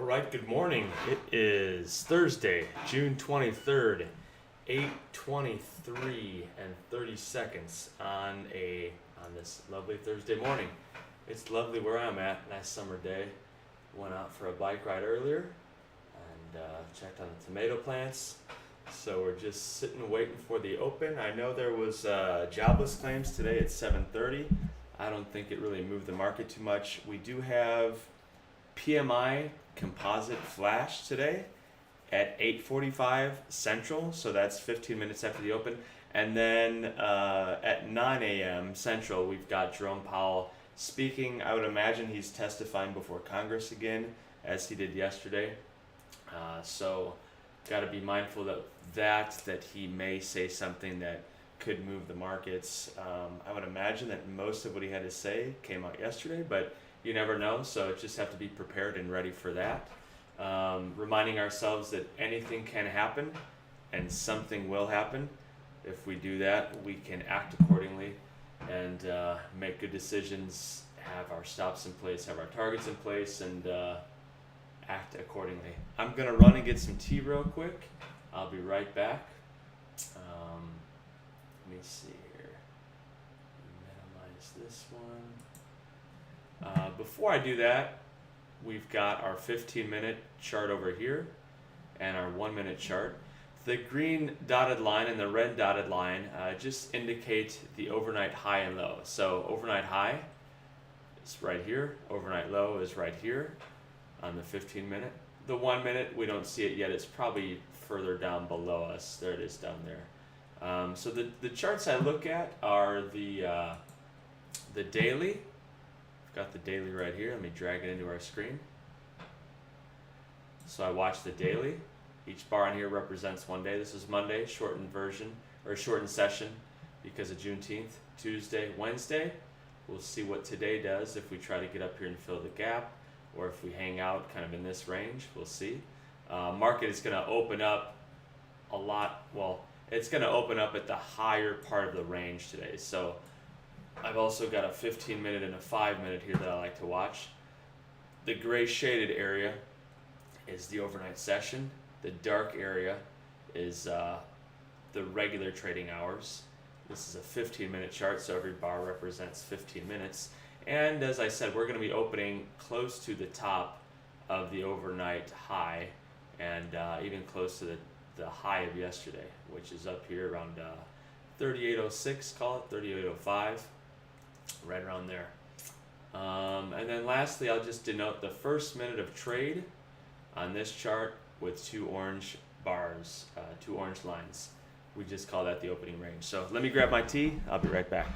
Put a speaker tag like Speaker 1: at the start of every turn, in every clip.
Speaker 1: right, good morning. It is Thursday, June 23rd, 8:23 and 30 seconds on this lovely Thursday morning. It's lovely where I'm at. Nice summer day. Went out for a bike ride earlier and checked on the tomato plants. So we're just sitting waiting for the open. I know there was jobless claims today at 7:30. I don't think it really moved the market too much. We do have PMI composite flash today at 8:45 Central, so that's 15 minutes after the open. And then at 9 a.m. Central, we've got Jerome Powell speaking. I would imagine he's testifying before Congress again, as he did yesterday. So got to be mindful of that he may say something that could move the markets. I would imagine that most of what he had to say came out yesterday, but you never know, so just have to be prepared and ready for that. Reminding ourselves that anything can happen and something will happen. If we do that, we can act accordingly and make good decisions, have our stops in place, have our targets in place, and act accordingly. I'm going to run and get some tea real quick. I'll be right back. Let me see here. Minimize this one. Before I do that, we've got our 15-minute chart over here and our 1-minute chart. The green dotted line and the red dotted line just indicate the overnight high and low. So overnight high is right here, overnight low is right here on the 15-minute. The 1-minute, we don't see it yet. It's probably further down below us. There it is down there. So the charts I look at are the daily. I've got the daily right here. Let me drag it into our screen. So I watch the daily. Each bar on here represents one day. This is Monday, shortened version, or shortened session because of Juneteenth. Tuesday, Wednesday, we'll see what today does if we try to get up here and fill the gap, or if we hang out kind of in this range, we'll see. Market is going to open up a lot, well, it's going to open up at the higher part of the range today. So I've also got a 15-minute and a 5-minute here that I like to watch. The gray shaded area is the overnight session. The dark area is the regular trading hours. This is a 15-minute chart, so every bar represents 15 minutes. And as I said, we're going to be opening close to the top of the overnight high, and even close to the high of yesterday, which is up here around 3806, call it 3805, right around there. And then lastly, I'll just denote the first minute of trade on this chart with two orange bars, two orange lines. We just call that the opening range. So let me grab my tea. I'll be right back.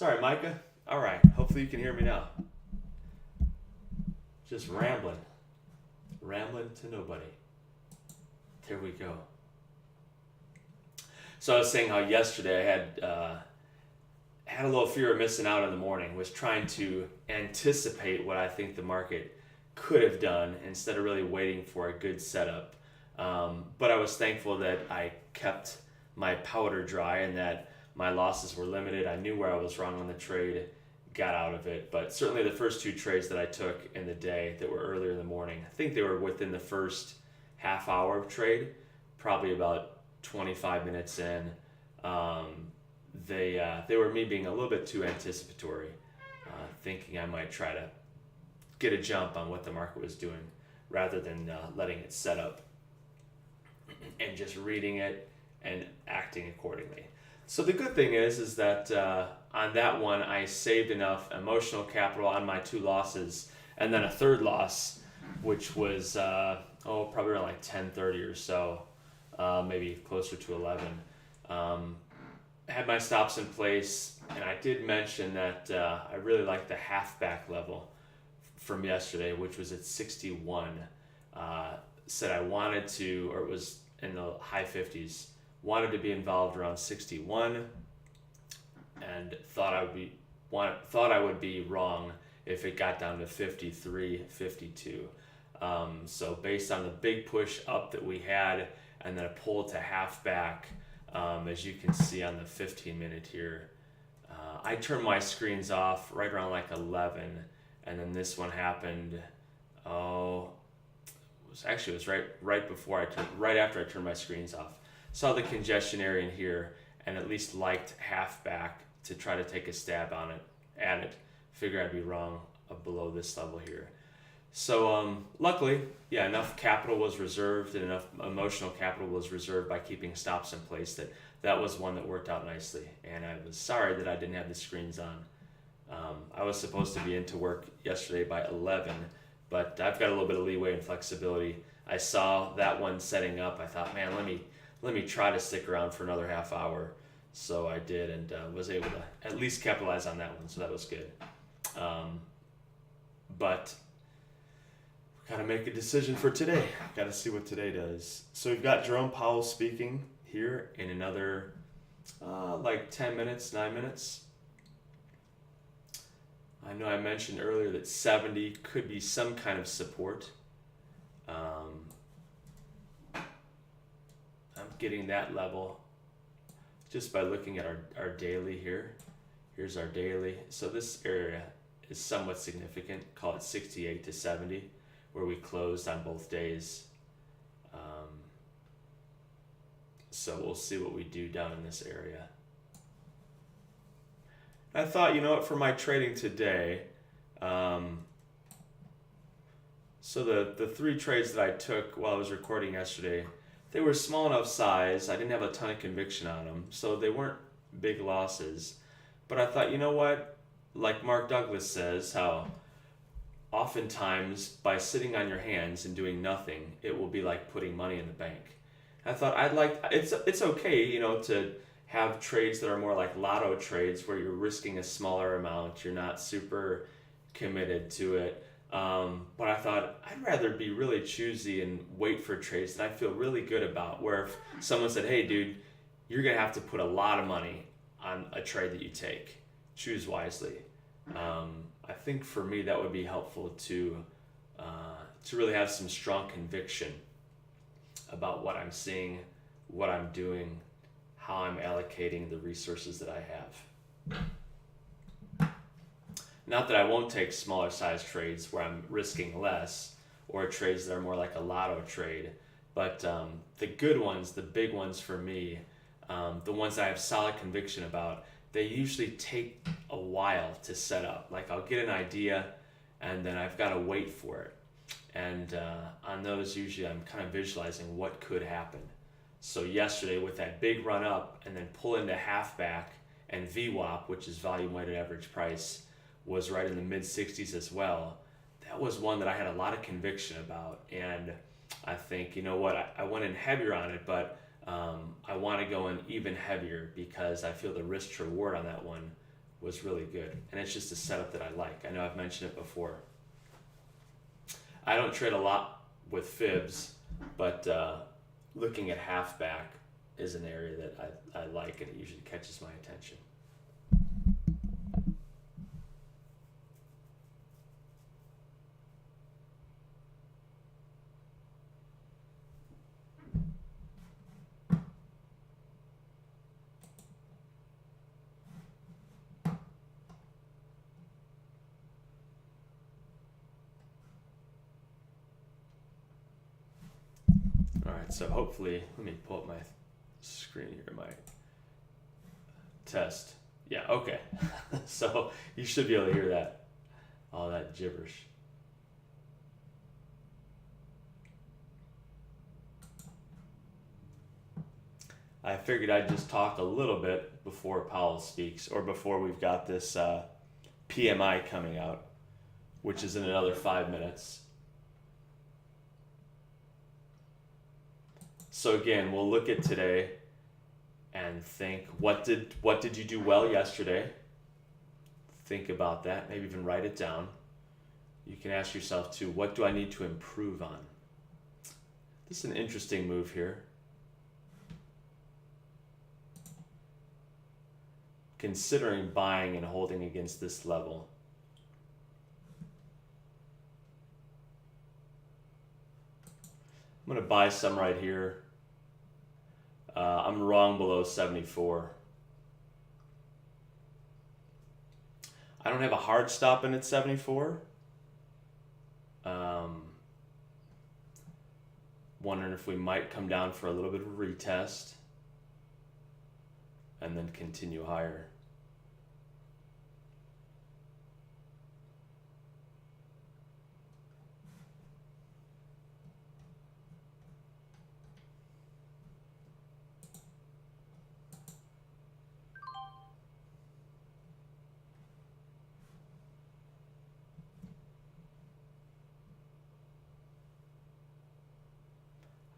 Speaker 1: Sorry, Micah. All right. Hopefully you can hear me now. Just rambling to nobody. There we go. So I was saying how yesterday I had a little fear of missing out in the morning. Was trying to anticipate what I think the market could have done instead of really waiting for a good setup. But I was thankful that I kept my powder dry and that my losses were limited. I knew where I was wrong on the trade, got out of it. But certainly the first two trades that I took in the day that were earlier in the morning, I think they were within the first half hour of trade, probably about 25 minutes in. They were me being a little bit too anticipatory, thinking I might try to get a jump on what the market was doing rather than letting it set up and just reading it and acting accordingly. So the good thing is that on that one I saved enough emotional capital on my two losses, and then a third loss, which was probably around like 10:30 or so, maybe closer to 11. Had my stops in place, and I did mention that I really liked the halfback level from yesterday, which was at 61. Said I wanted to, or it was in the high 50s, wanted to be involved around 61, and thought I would be wrong if it got down to 53, 52. So based on the big push up that we had, and then a pull to halfback, as you can see on the 15-minute here, I turned my screens off right around like 11, and then this one happened. It was right after I turned my screens off. Saw the congestion area in here, and at least liked halfback to try to take a stab at it. Figure I'd be wrong below this level here. So luckily, enough capital was reserved and enough emotional capital was reserved by keeping stops in place that was one that worked out nicely. And I was sorry that I didn't have the screens on. I was supposed to be into work yesterday by 11, but I've got a little bit of leeway and flexibility. I saw that one setting up. I thought, man, let me try to stick around for another half hour. So I did, and was able to at least capitalize on that one. So that was good. But got to make a decision for today. Got to see what today does. So we've got Jerome Powell speaking here in another like 10 minutes, 9 minutes. I know I mentioned earlier that 70 could be some kind of support. I'm getting that level just by looking at our daily here. Here's our daily. So this area is somewhat significant. Call it 68 to 70. Where we closed on both days. So we'll see what we do down in this area. I thought, you know what, for my trading today, so the three trades that I took while I was recording yesterday, they were small enough size. I didn't have a ton of conviction on them, so they weren't big losses. But I thought, you know what, like Mark Douglas says, how oftentimes by sitting on your hands and doing nothing, it will be like putting money in the bank. I thought it's okay, you know, to have trades that are more like lotto trades where you're risking a smaller amount, you're not super committed to it. But I thought I'd rather be really choosy and wait for trades that I feel really good about, where if someone said, hey dude, you're gonna have to put a lot of money on a trade that you take, choose wisely. I think for me that would be helpful to really have some strong conviction about what I'm seeing, what I'm doing, how I'm allocating the resources that I have. Not that I won't take smaller size trades where I'm risking less, or trades that are more like a lotto trade, but the good ones, the big ones for me, the ones I have solid conviction about, they usually take a while to set up. Like I'll get an idea and then I've got to wait for it. And on those, usually I'm kind of visualizing what could happen. So yesterday with that big run up and then pull into halfback, and VWAP, which is volume weighted average price, was right in the mid 60s as well. That was one that I had a lot of conviction about. And I think, you know what, I went in heavier on it, but I want to go in even heavier because I feel the risk to reward on that one was really good. And it's just a setup that I like. I know I've mentioned it before. I don't trade a lot with fibs, but looking at halfback is an area that I like, and it usually catches my attention. All right, so hopefully, let me pull up my screen here, my test. Yeah, okay. So you should be able to hear that, all that gibberish. I figured I'd just talk a little bit before Powell speaks, or before we've got this PMI coming out, which is in another 5 minutes. So again, we'll look at today and think, what did you do well yesterday? Think about that, maybe even write it down. You can ask yourself too, what do I need to improve on? This is an interesting move here. Considering buying and holding against this level. I'm going to buy some right here. I'm wrong below 74. I don't have a hard stop in at 74. Wondering if we might come down for a little bit of a retest and then continue higher.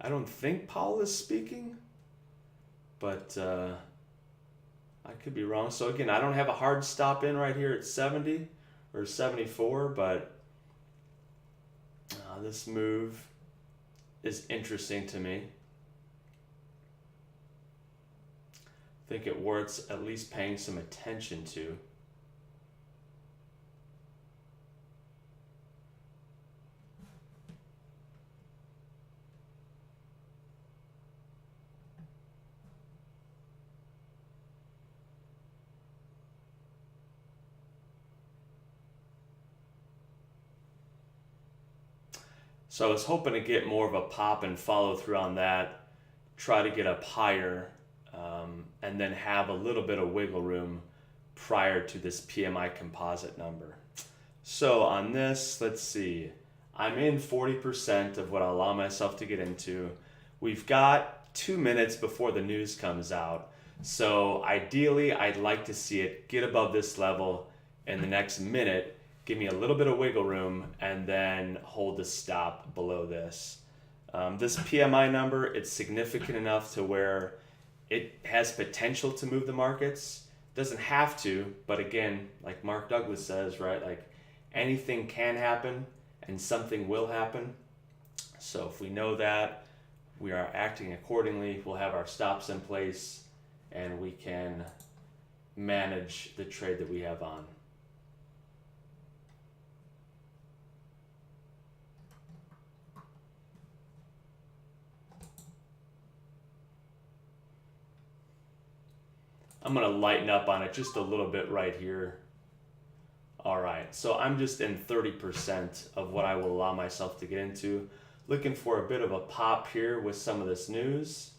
Speaker 1: I don't think Powell is speaking, but I could be wrong. So again, I don't have a hard stop in right here at 70 or 74, but this move is interesting to me. I think it warrants at least paying some attention to. So I was hoping to get more of a pop and follow through on that, try to get up higher, and then have a little bit of wiggle room prior to this PMI composite number. So on this, let's see, I'm in 40% of what I allow myself to get into. We've got 2 minutes before the news comes out. So ideally, I'd like to see it get above this level in the next minute, give me a little bit of wiggle room, and then hold the stop below this. This PMI number, it's significant enough to where it has potential to move the markets. Doesn't have to, but again, like Mark Douglas says, right? Like anything can happen and something will happen. So if we know that, we are acting accordingly, we'll have our stops in place, and we can manage the trade that we have on. I'm going to lighten up on it just a little bit right here. All right, so I'm just in 30% of what I will allow myself to get into. Looking for a bit of a pop here with some of this news.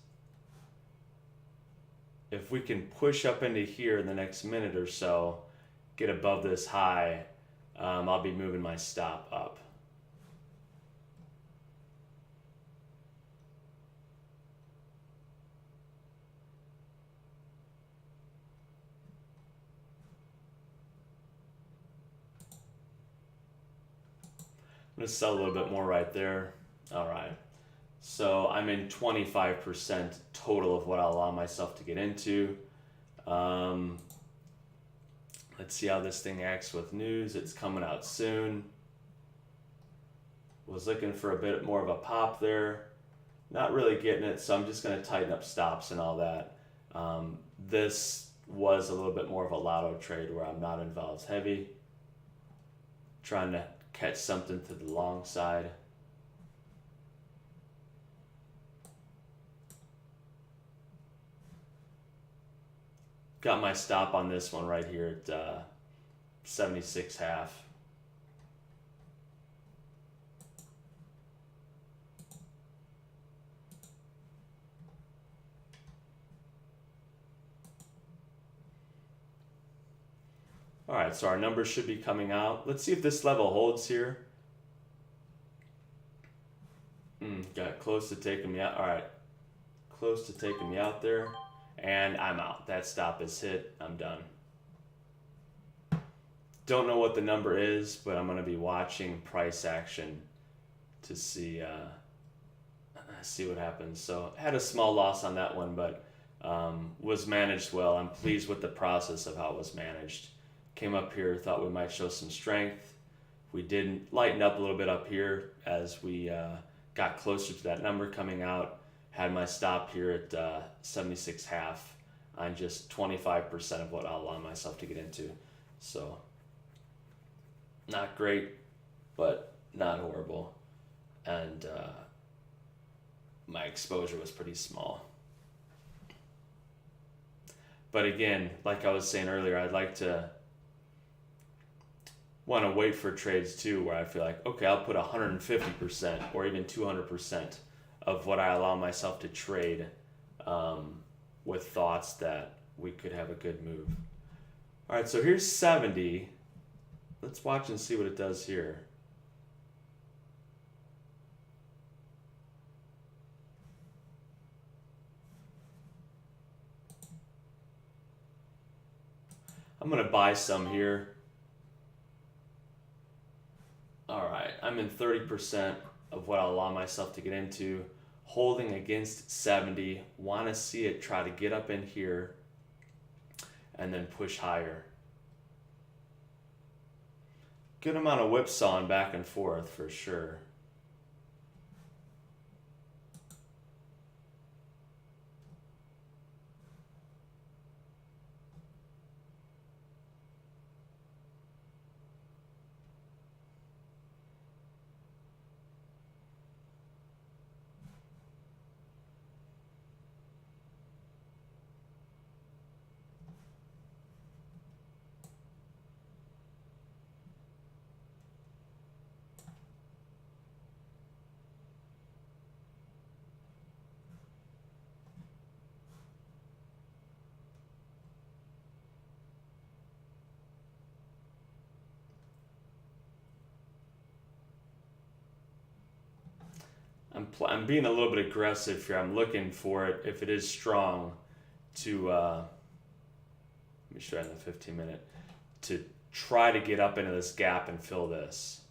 Speaker 1: If we can push up into here in the next minute or so, get above this high, I'll be moving my stop up. I'm going to sell a little bit more right there. All right. So I'm in 25% total of what I'll allow myself to get into. Let's Let's see how this thing acts with news. It's coming out soon. Was looking for a bit more of a pop there. Not really getting it, so I'm just going to tighten up stops and all that. This was a little bit more of a lotto trade where I'm not involved heavy. Trying to catch something to the long side. Got my stop on this one right here at 76.5. All right, so our numbers should be coming out. Let's see if this level holds here. Got close to taking me out. All right, close to taking me out there. And I'm out. That stop is hit. I'm done. Don't know what the number is, but I'm going to be watching price action to see what happens. So had a small loss on that one, but was managed well. I'm pleased with the process of how it was managed. Came up here, thought we might show some strength. We didn't. Lighten up a little bit up here as we got closer to that number coming out. Had my stop here at 76.5 on just 25% of what I'll allow myself to get into. So not great, but not horrible. And my exposure was pretty small. But again, like I was saying earlier, I'd like to want to wait for trades too where I feel like, okay, I'll put 150% or even 200% of what I allow myself to trade with thoughts that we could have a good move. All right, so here's 70. Let's watch and see what it does here. I'm going to buy some here. All right, I'm in 30% of what I'll allow myself to get into. Holding against 70. Want to see it try to get up in here and then push higher. Good amount of whipsawing back and forth for sure. I'm being a little bit aggressive here. I'm looking for it, if it is strong, to, let me show you in the 15 minute, to try to get up into this gap and fill this.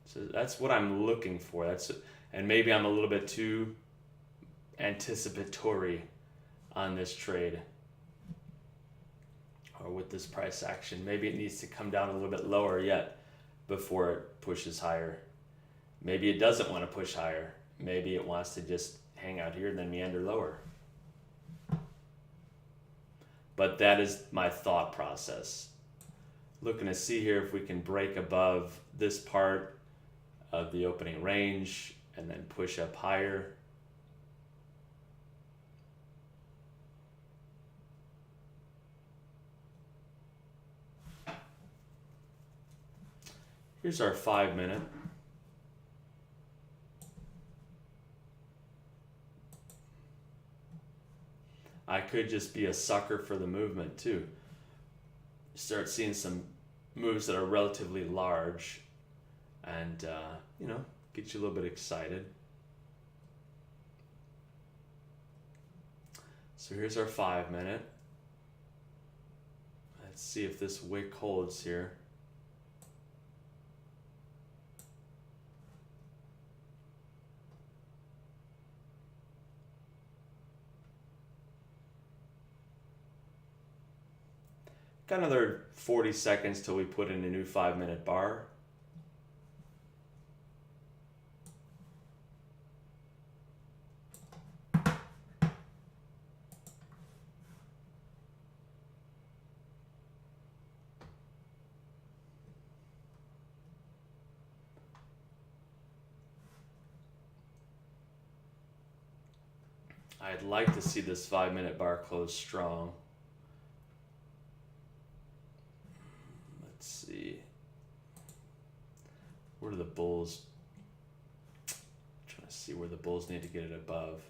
Speaker 1: So that's what I'm looking for. And maybe I'm a little bit too anticipatory on this trade or with this price action. Maybe it needs to come down a little bit lower yet before it pushes higher. Maybe it doesn't want to push higher. Maybe it wants to just hang out here and then meander lower. But that is my thought process. Looking to see here if we can break above this part of the opening range and then push up higher. Here's our 5 minute. I could just be a sucker for the movement too. Start seeing some moves that are relatively large and, get you a little bit excited. So here's our 5 minute. Let's see if this wick holds here. Got another 40 seconds till we put in a new 5-minute bar. I'd like to see this 5-minute bar close strong. Let's see. Where do the bulls? I'm trying to see where the bulls need to get it above.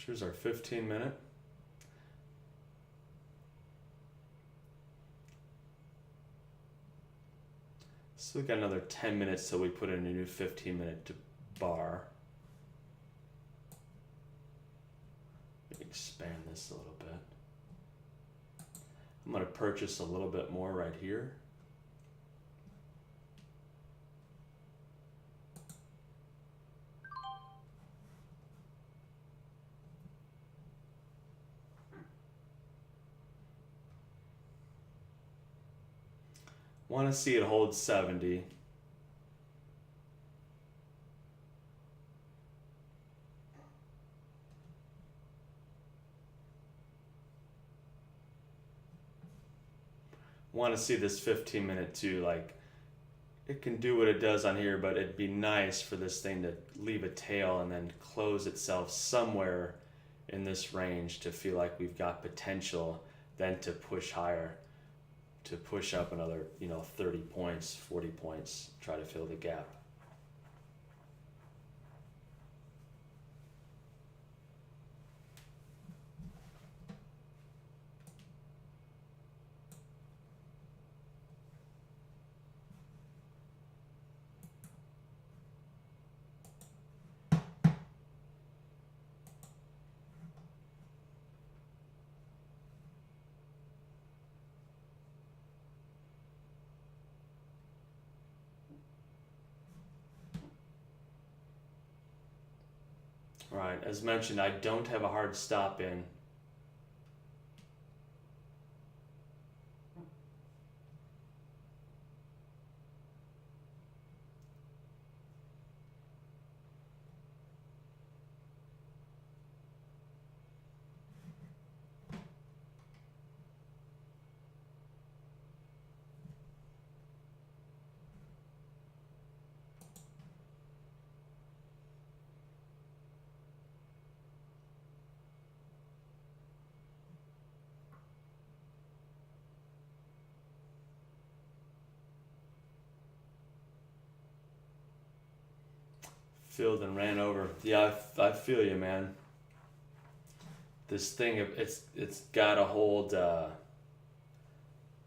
Speaker 1: Here's our 15-minute. So we got another 10 minutes till we put in a new 15-minute bar. Expand this a little bit. I'm going to purchase a little bit more right here. Want to see it hold 70. Want to see this 15-minute too. Like, it can do what it does on here, but it'd be nice for this thing to leave a tail and then close itself somewhere in this range to feel like we've got potential then to push higher, to push up another 30 points, 40 points, try to fill the gap. All right, as mentioned, I don't have a hard stop in. Filled and ran over. Yeah, I feel you, man. This thing, it's got to hold.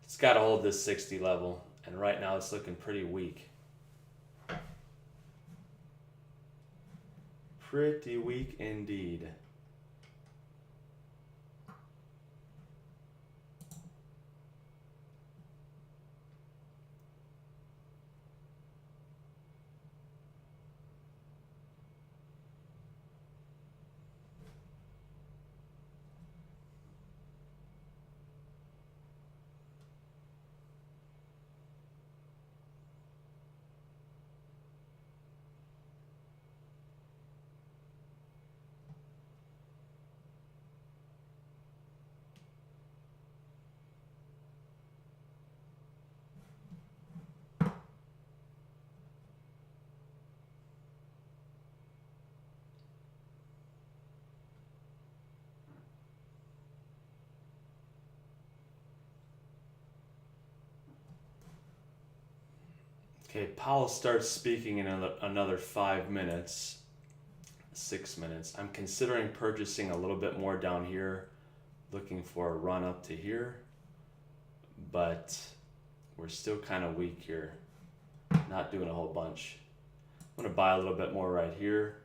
Speaker 1: It's got to hold this 60 level, and right now it's looking pretty weak. Pretty weak indeed. Okay, Powell starts speaking in another 5 minutes, 6 minutes. I'm considering purchasing a little bit more down here, looking for a run up to here, but we're still kind of weak here, not doing a whole bunch. I'm going to buy a little bit more right here.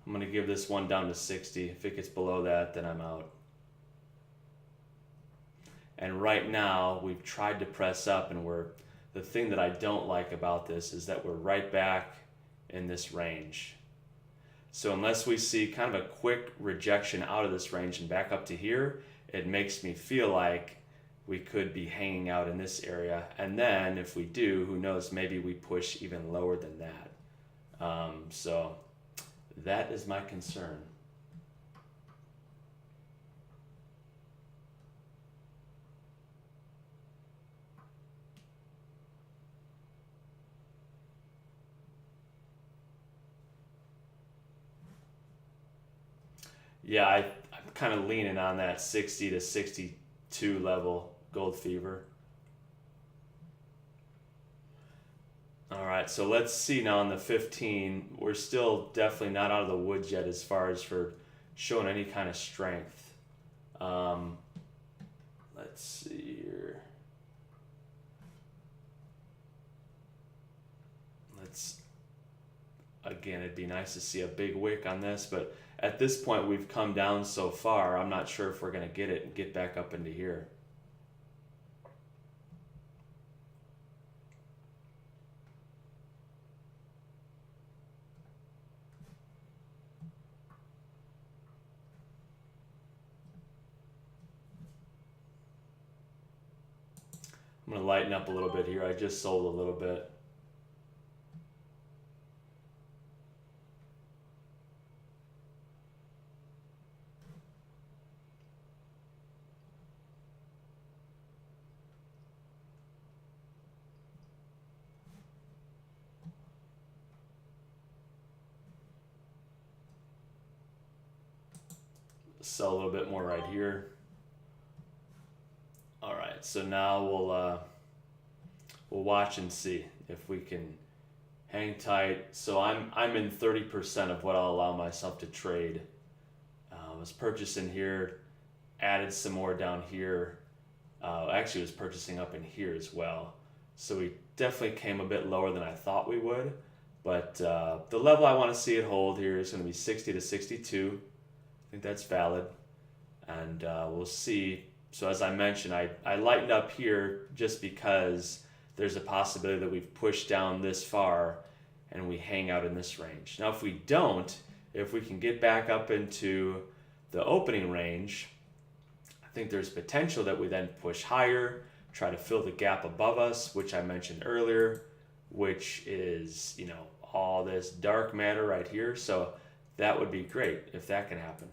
Speaker 1: I'm going to give this one down to 60. If it gets below that, then I'm out. And right now, we've tried to press up, and the thing that I don't like about this is that we're right back in this range. So unless we see kind of a quick rejection out of this range and back up to here, it makes me feel like we could be hanging out in this area. And then if we do, who knows, maybe we push even lower than that. So that is my concern. Yeah, I'm kind of leaning on that 60 to 62 level gold fever. All right, so let's see now on the 15. We're still definitely not out of the woods yet as far as for showing any kind of strength. Let's see here. Again, it'd be nice to see a big wick on this, but at this point we've come down so far, I'm not sure if we're going to get it and get back up into here. I'm going to lighten up a little bit here. I just sold a little bit. Sell a little bit more right here. All right, so now we'll watch and see if we can hang tight. So I'm in 30% of what I'll allow myself to trade. I was purchasing here, added some more down here. Actually was purchasing up in here as well. So we definitely came a bit lower than I thought we would. But the level I want to see it hold here is going to be 60 to 62. I think that's valid. And we'll see. So as I mentioned, I lightened up here just because there's a possibility that we've pushed down this far and we hang out in this range. Now if we don't, if we can get back up into the opening range, I think there's potential that we then push higher, try to fill the gap above us, which I mentioned earlier, which is, all this dark matter right here. So that would be great if that can happen.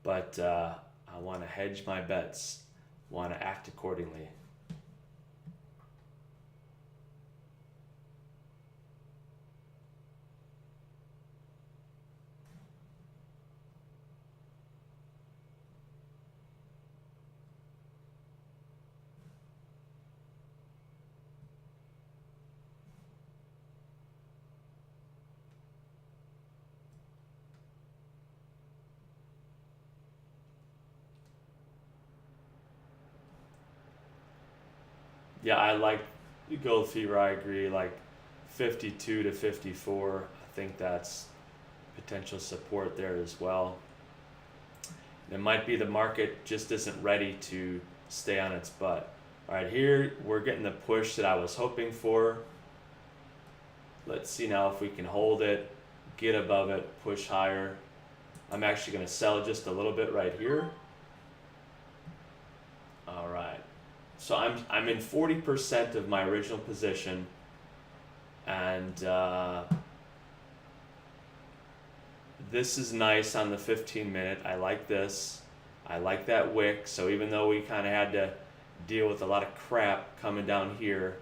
Speaker 1: But I want to hedge my bets, want to act accordingly. Yeah, I like gold fever. I agree. Like 52 to 54. I think that's potential support there as well. It might be the market just isn't ready to stay on its butt. All right, here we're getting the push that I was hoping for. Let's see now if we can hold it, get above it, push higher. I'm actually going to sell just a little bit right here. All right. So I'm in 40% of my original position, and this is nice on the 15-minute. I like this. I like that wick. So even though we kind of had to deal with a lot of crap coming down here,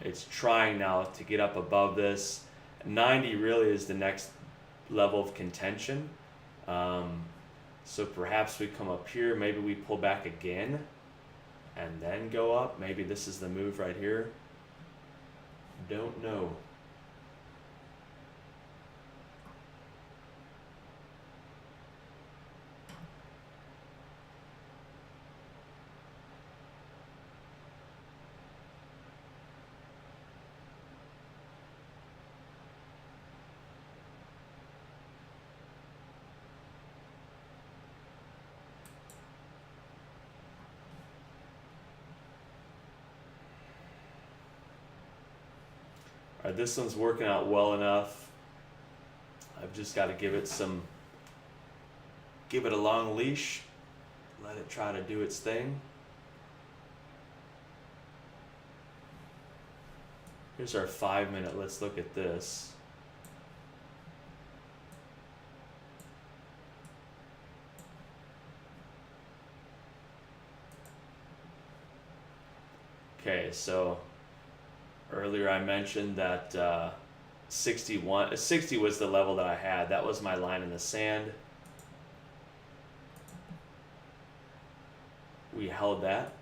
Speaker 1: it's trying now to get up above this. 90 really is the next level of contention. So perhaps we come up here. Maybe we pull back again. and then go up. Maybe this is the move right here. Don't know. All right, this one's working out well enough. I've just got to give it a long leash, let it try to do its thing. Here's our 5 minute, let's look at this. Okay, so earlier I mentioned that 60 was the level that I had. That was my line in the sand. We held that.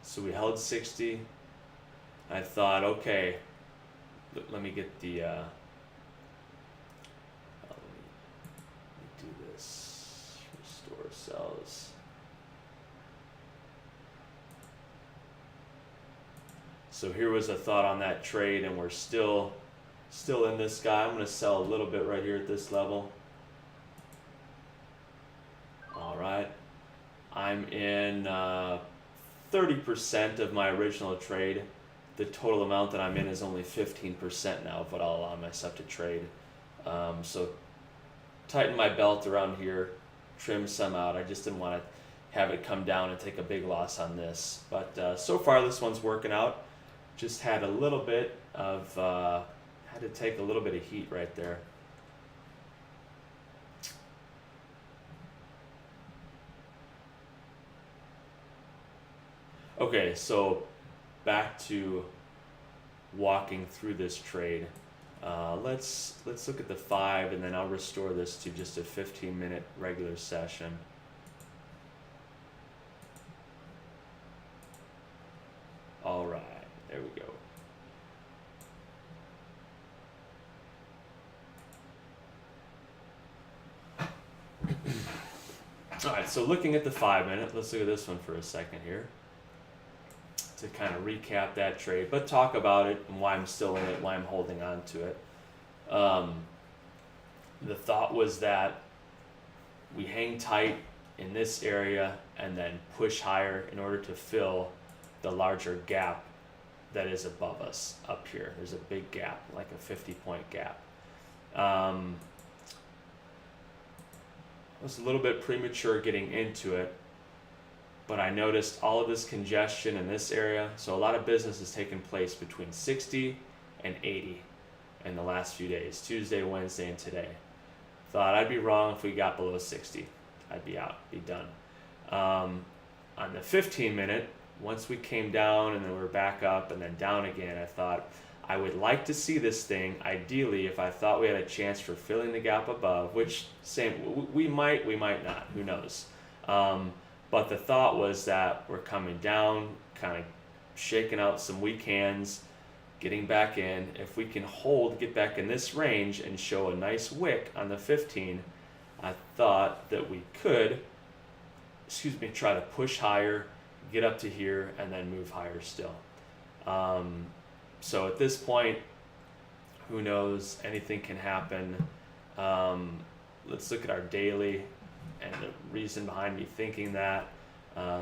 Speaker 1: So we held 60. I thought, okay, let me get the, let me do this, restore cells. So here was a thought on that trade, and we're still in this guy. I'm going to sell a little bit right here at this level. All right, I'm in 30% of my original trade. The total amount that I'm in is only 15% now of what I'll allow myself to trade. So tighten my belt around here, trim some out. I just didn't want to have it come down and take a big loss on this. But so far this one's working out. Just had a little bit of, had to take a little bit of heat right there. Okay, so back to walking through this trade. Let's look at the 5, and then I'll restore this to just a 15-minute regular session. All right, there we go. All right, so looking at the 5 minute, let's look at this one for a second here to kind of recap that trade, but talk about it and why I'm still in it, why I'm holding on to it. The thought was that we hang tight in this area and then push higher in order to fill the larger gap that is above us up here. There's a big gap, like a 50-point gap. I was a little bit premature getting into it, but I noticed all of this congestion in this area. So a lot of business has taken place between 60 and 80 in the last few days, Tuesday, Wednesday, and today. Thought I'd be wrong if we got below 60. I'd be out, be done. On the 15 minute, once we came down and then we're back up and then down again, I thought I would like to see this thing, ideally, if I thought we had a chance for filling the gap above, which we might not, who knows. But the thought was that we're coming down, kind of shaking out some weak hands, getting back in. If we can get back in this range and show a nice wick on the 15, I thought that we could, try to push higher, get up to here, and then move higher still. So at this point, who knows, anything can happen. Let's look at our daily and the reason behind me thinking that.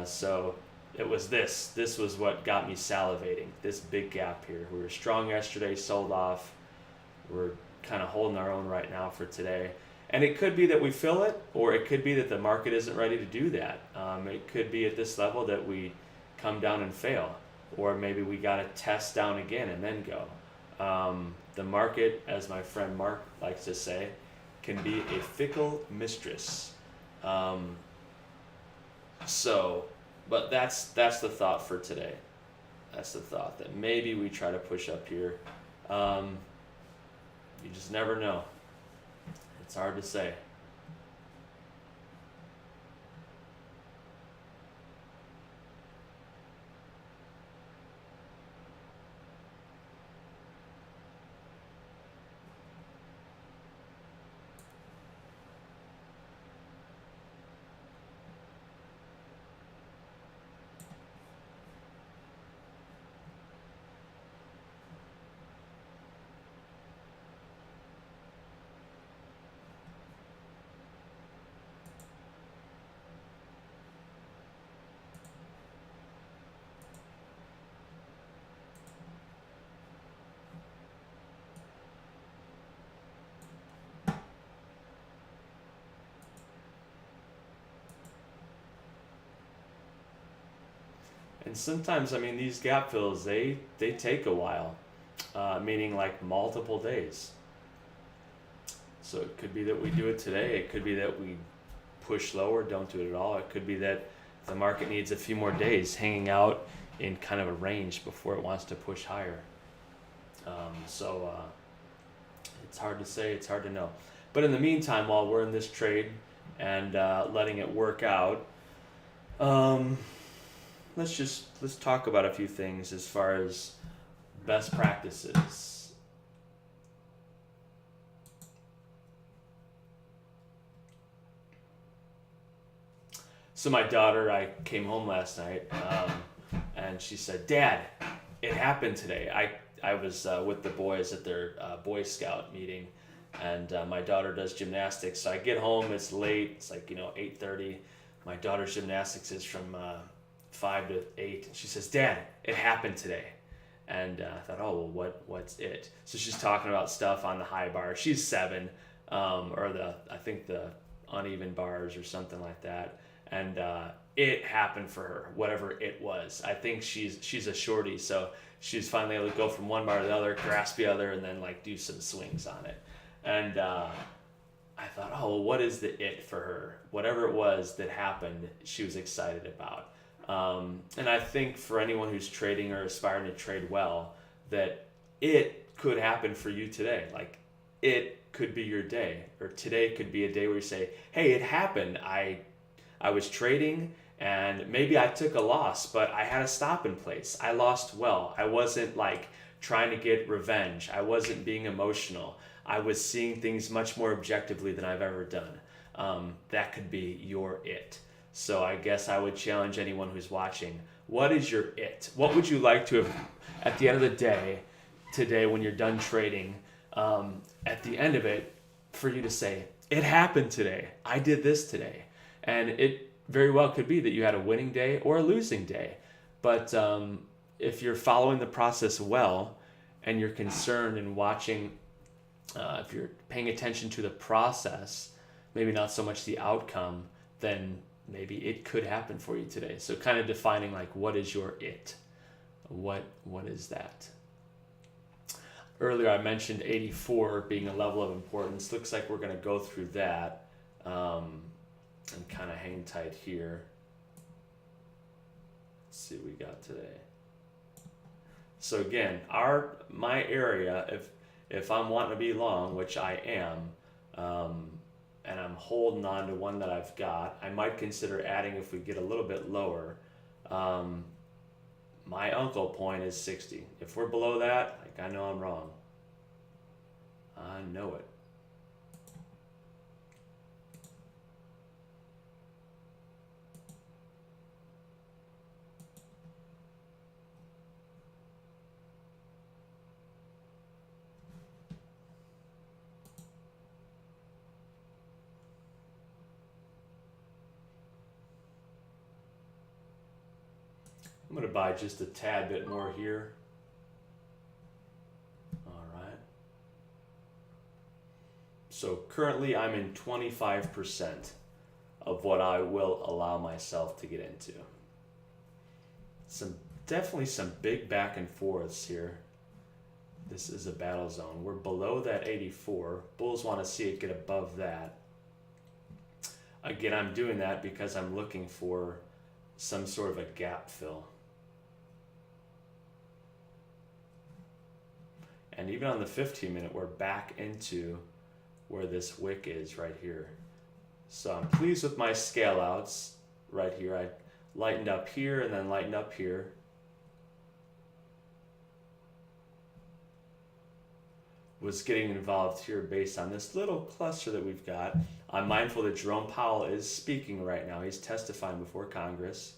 Speaker 1: So it was this was what got me salivating, this big gap here. We were strong yesterday, sold off. We're kind of holding our own right now for today. And it could be that we fill it, or it could be that the market isn't ready to do that. It could be at this level that we come down and fail, or maybe we got to test down again and then go. The market, as my friend Mark likes to say, can be a fickle mistress. But that's the thought for today. That's the thought, that maybe we try to push up here. You just never know. It's hard to say. And sometimes, I mean, these gap fills, they take a while, meaning like multiple days. So it could be that we do it today. It could be that we push lower, don't do it at all. It could be that the market needs a few more days hanging out in kind of a range before it wants to push higher. So it's hard to say, it's hard to know. But in the meantime, while we're in this trade and letting it work out, let's talk about a few things as far as best practices. So my daughter, I came home last night, and she said, "Dad, it happened today." I was with the boys at their Boy Scout meeting, and my daughter does gymnastics. So I get home, it's late, it's like 8:30. My daughter's gymnastics is from 5 to 8. And she says, "Dad, it happened today." And I thought, oh, well, what's it? So she's talking about stuff on the high bar. She's 7, or I think the uneven bars or something like that. And it happened for her, whatever it was. I think she's a shorty, so she's finally able to go from one bar to the other, grasp the other, and then like do some swings on it. And I thought, oh, well, what is the it for her? Whatever it was that happened, she was excited about. And I think for anyone who's trading or aspiring to trade well, that it could happen for you today. Like, it could be your day, or today could be a day where you say, hey, it happened. I was trading and maybe I took a loss, but I had a stop in place. I lost well. I wasn't like trying to get revenge. I wasn't being emotional. I was seeing things much more objectively than I've ever done. That could be your it. So I guess I would challenge anyone who's watching. What is your it? What would you like to have, at the end of the day, today when you're done trading, at the end of it, for you to say, it happened today. I did this today. And it very well could be that you had a winning day or a losing day. But if you're following the process well and you're concerned and watching, if you're paying attention to the process, maybe not so much the outcome, then maybe it could happen for you today. So kind of defining like, what is your it? What is that? Earlier I mentioned 84 being a level of importance. Looks like we're going to go through that and kind of hang tight here. Let's see what we got today. So again, my area, if I'm wanting to be long, which I am, and I'm holding on to one that I've got, I might consider adding if we get a little bit lower. My uncle point is 60. If we're below that, like, I know I'm wrong. I know it. I'm going to buy just a tad bit more here. All right. So currently I'm in 25% of what I will allow myself to get into. Definitely some big back and forths here. This is a battle zone. We're below that 84. Bulls want to see it get above that. Again, I'm doing that because I'm looking for some sort of a gap fill. And even on the 15 minute, we're back into where this wick is right here. So I'm pleased with my scale outs right here. I lightened up here and then lightened up here. Was getting involved here based on this little cluster that we've got. I'm mindful that Jerome Powell is speaking right now. He's testifying before Congress.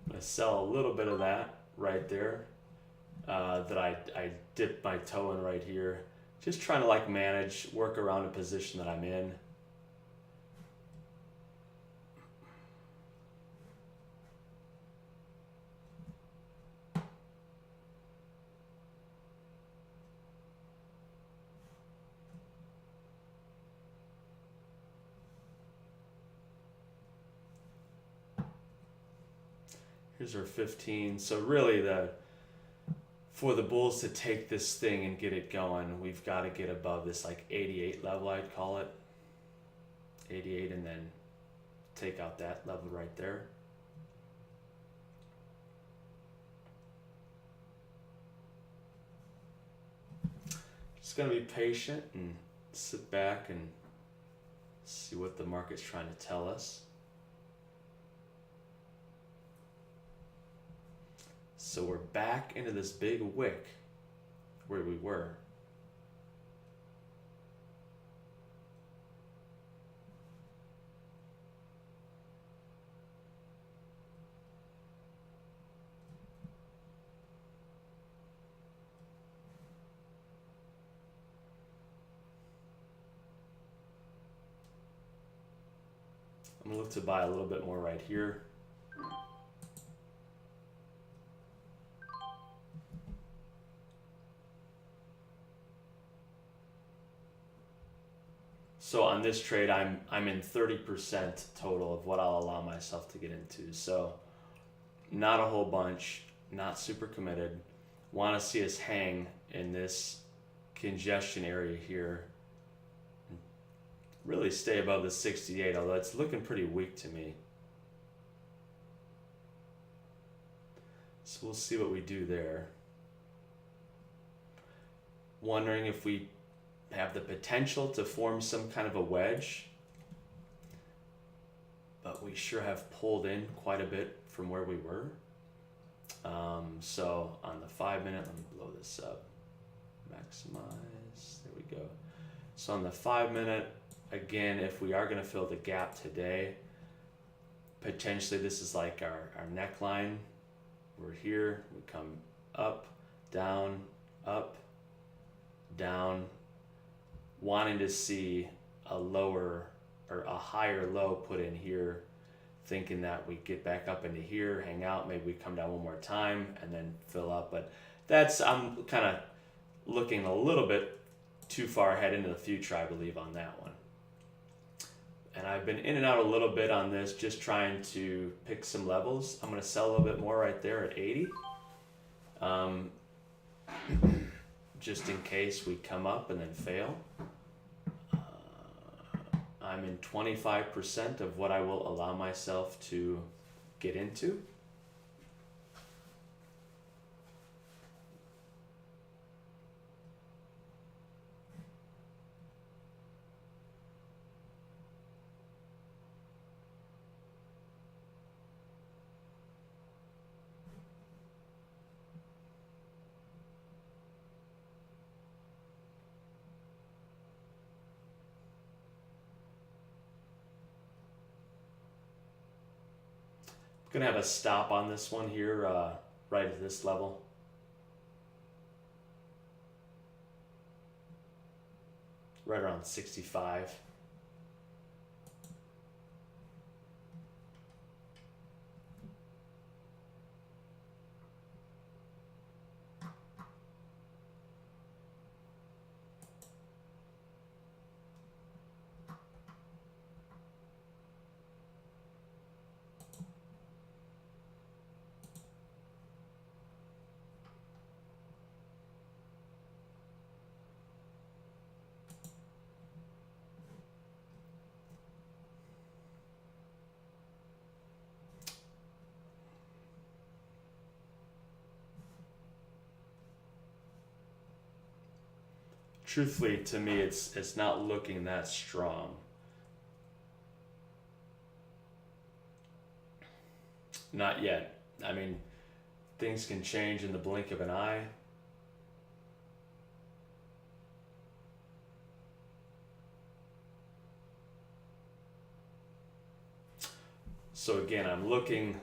Speaker 1: I'm gonna sell a little bit of that right there. That I dipped my toe in right here. Just trying to like manage, work around a position that I'm in. Here's our 15. So really for the bulls to take this thing and get it going, we've got to get above this like 88 level, I'd call it. 88, and then take out that level right there. Just gonna be patient and sit back and see what the market's trying to tell us. So we're back into this big wick where we were. I'm gonna look to buy a little bit more right here. So on this trade, I'm in 30% total of what I'll allow myself to get into. So not a whole bunch, not super committed. Want to see us hang in this congestion area here. Really stay above the 68, although it's looking pretty weak to me. So we'll see what we do there. Wondering if we have the potential to form some kind of a wedge, but we sure have pulled in quite a bit from where we were. So on the 5 minute, let me blow this up, maximize, there we go. So on the 5 minute, again, if we are going to fill the gap today, potentially this is like our neckline. We're here, we come up, down, wanting to see a lower or a higher low put in here, thinking that we get back up into here, hang out, maybe we come down one more time and then fill up. But I'm kind of looking a little bit too far ahead into the future, I believe, on that one. And I've been in and out a little bit on this, just trying to pick some levels. I'm going to sell a little bit more right there at 80. Just in case we come up and then fail. I'm in 25% of what I will allow myself to get into. Gonna have a stop on this one here, right at this level. Right around 65. Truthfully, to me, it's not looking that strong. Not yet. I mean, things can change in the blink of an eye. So again, I'm looking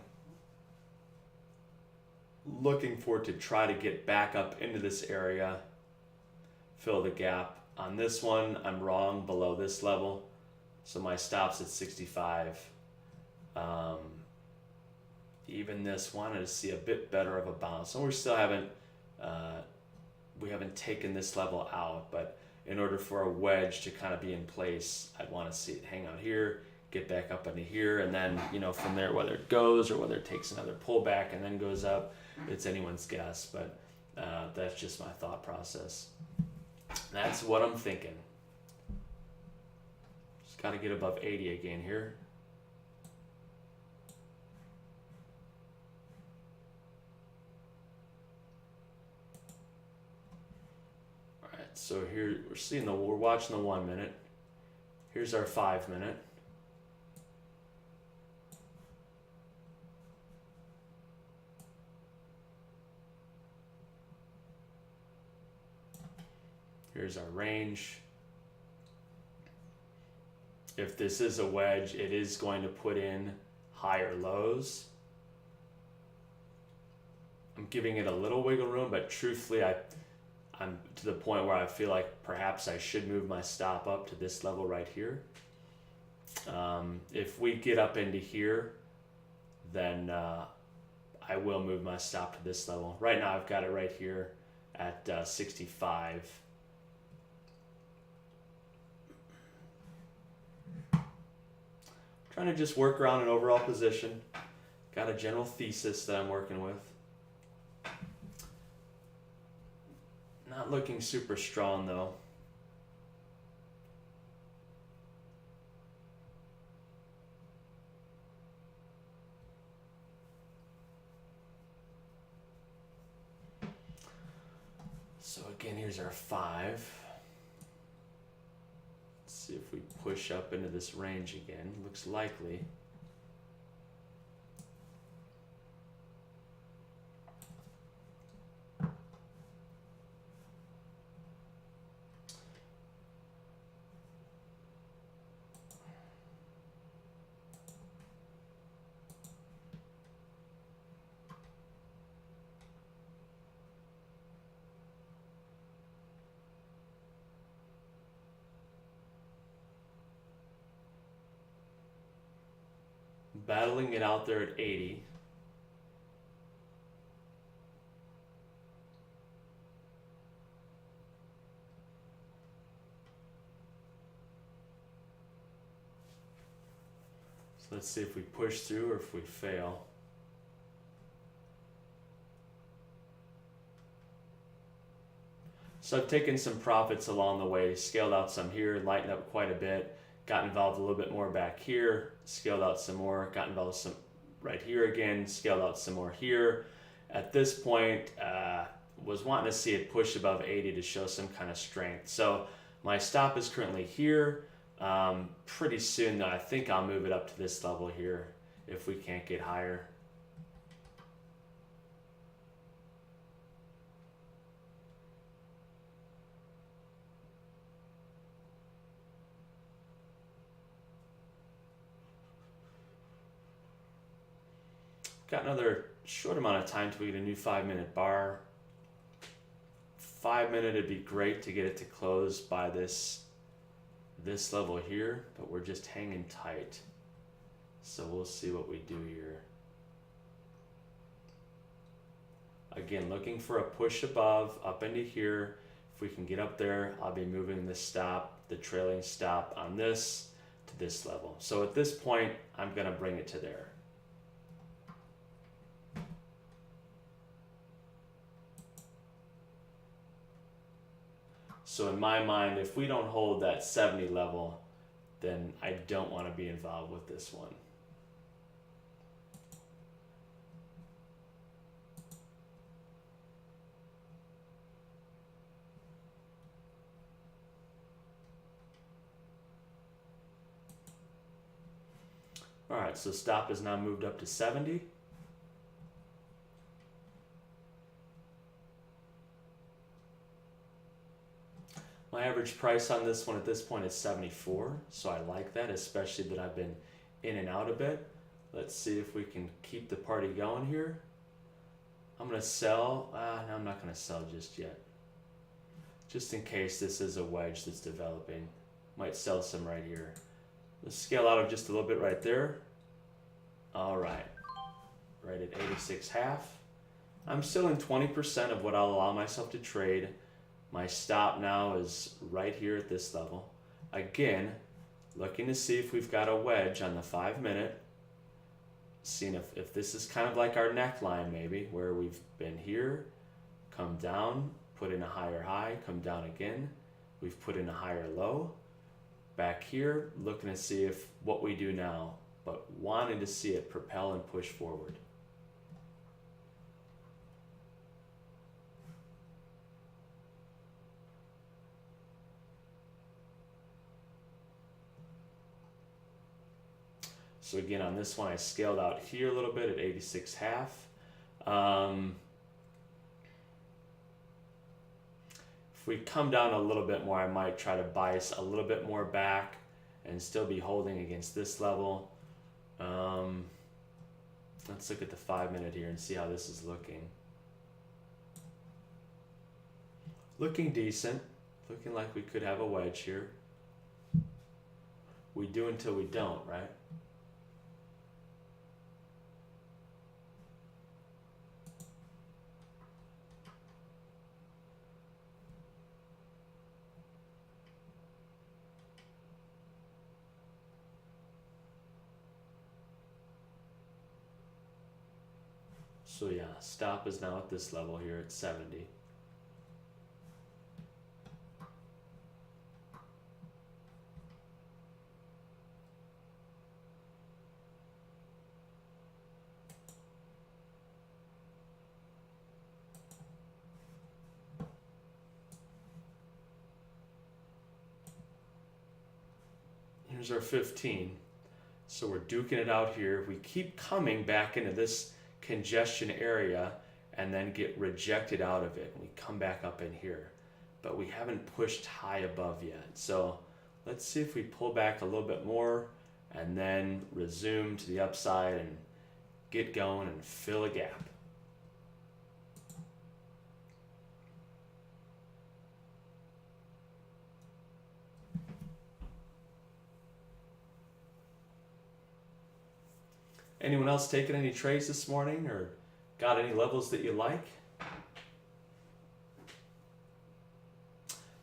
Speaker 1: for it to try to get back up into this area, fill the gap. On this one, I'm wrong below this level, so my stop's at 65. Even this, wanted to see a bit better of a bounce, and we still haven't taken this level out, but in order for a wedge to kind of be in place, I'd want to see it hang out here, get back up into here, and then from there, whether it goes or whether it takes another pullback and then goes up, it's anyone's guess, but that's just my thought process. That's what I'm thinking. Just got to get above 80 again here. All right, so here we're watching the 1 minute. Here's our 5 minute. Here's our range. If this is a wedge, it is going to put in higher lows. I'm giving it a little wiggle room, but truthfully, I'm to the point where I feel like perhaps I should move my stop up to this level right here. If we get up into here, then I will move my stop to this level. Right now, I've got it right here at 65. Trying to just work around an overall position. Got a general thesis that I'm working with. Not looking super strong though. So again, here's our 5. See if we push up into this range again. Looks likely. Battling it out there at 80. So let's see if we push through or if we fail. So I've taken some profits along the way, scaled out some here, lightened up quite a bit, got involved a little bit more back here, scaled out some more, got involved some right here again, scaled out some more here. At this point, was wanting to see it push above 80 to show some kind of strength. So my stop is currently here. Pretty soon though, I think I'll move it up to this level here if we can't get higher. Got another short amount of time till we get a new 5-minute bar. 5-minute, it'd be great to get it to close by this level here, but we're just hanging tight. So we'll see what we do here. Again, looking for a push above, up into here. If we can get up there, I'll be moving the stop, the trailing stop on this to this level. So at this point, I'm gonna bring it to there. So in my mind, if we don't hold that 70 level, then I don't want to be involved with this one. All right, so stop is now moved up to 70. My average price on this one at this point is 74, so I like that, especially that I've been in and out a bit. Let's see if we can keep the party going here. I'm gonna sell, no, I'm not gonna sell just yet. Just in case this is a wedge that's developing. Might sell some right here. Let's scale out of just a little bit right there. All right, right at 86.5. I'm still in 20% of what I'll allow myself to trade. My stop now is right here at this level. Again, looking to see if we've got a wedge on the 5-minute. Seeing if this is kind of like our neckline maybe, where we've been here, come down, put in a higher high, come down again. We've put in a higher low. Back here, looking to see if what we do now, but wanting to see it propel and push forward. So again, on this one, I scaled out here a little bit at 86.5. If we come down a little bit more, I might try to bias a little bit more back and still be holding against this level. Let's look at the 5-minute here and see how this is looking. Looking decent. Looking like we could have a wedge here. We do until we don't, right? So yeah, stop is now at this level here at 70. Here's our 15. So we're duking it out here. We keep coming back into this congestion area and then get rejected out of it. We come back up in here, but we haven't pushed high above yet. So let's see if we pull back a little bit more and then resume to the upside and get going and fill a gap. Anyone else taking any trades this morning or got any levels that you like?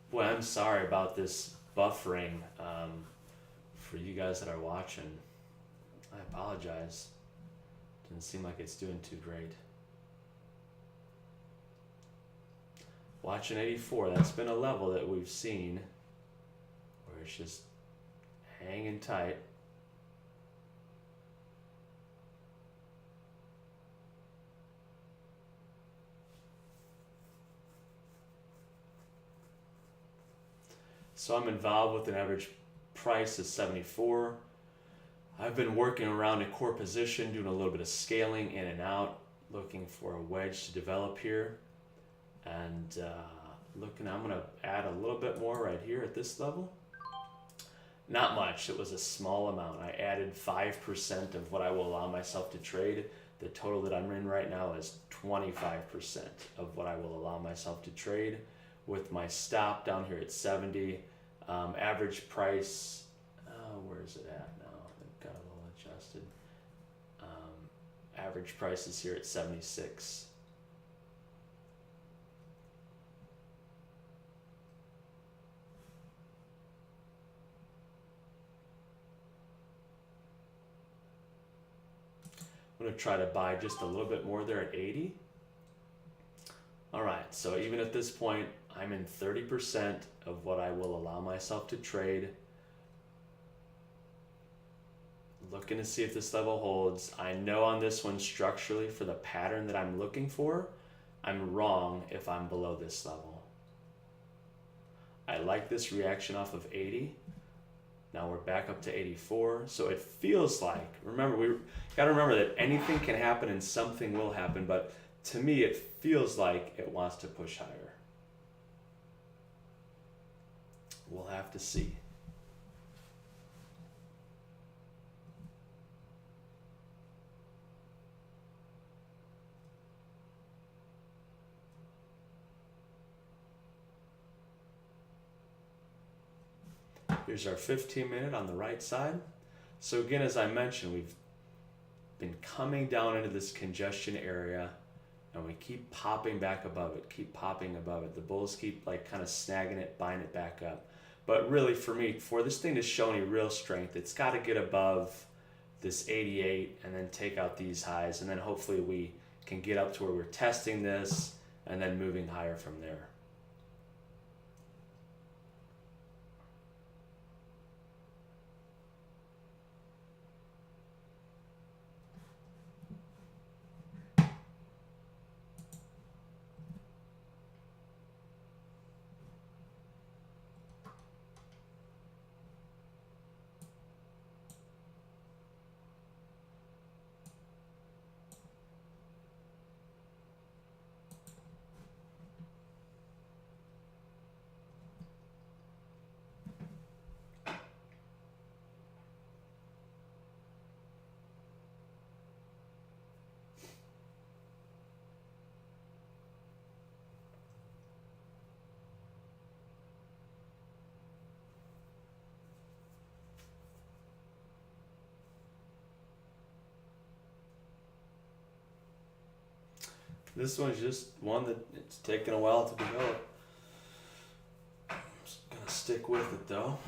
Speaker 1: Boy, I'm sorry about this buffering for you guys that are watching. I apologize. Doesn't seem like it's doing too great. Watching 84, that's been a level that we've seen where it's just hanging tight. So I'm involved with an average price of 74. I've been working around a core position, doing a little bit of scaling in and out, looking for a wedge to develop here. And I'm gonna add a little bit more right here at this level. Not much, it was a small amount. I added 5% of what I will allow myself to trade. The total that I'm in right now is 25% of what I will allow myself to trade, with my stop down here at 70. Average price, where is it at now? I've got a little adjusted. Average price is here at 76. I'm going to try to buy just a little bit more there at 80. All right, so even at this point, I'm in 30% of what I will allow myself to trade. Looking to see if this level holds. I know on this one structurally, for the pattern that I'm looking for, I'm wrong if I'm below this level. I like this reaction off of 80. Now we're back up to 84. So it feels like, remember, we got to remember that anything can happen and something will happen, but to me it feels like it wants to push higher. We'll have to see. Here's our 15-minute on the right side. So again, as I mentioned, we've been coming down into this congestion area, and we keep popping back above it, keep popping above it. The bulls keep like kind of snagging it, buying it back up. But really for me, for this thing to show any real strength, it's got to get above this 88 and then take out these highs, and then hopefully we can get up to where we're testing this and then moving higher from there. This one's just one that it's taken a while to develop. I'm just gonna stick with it though.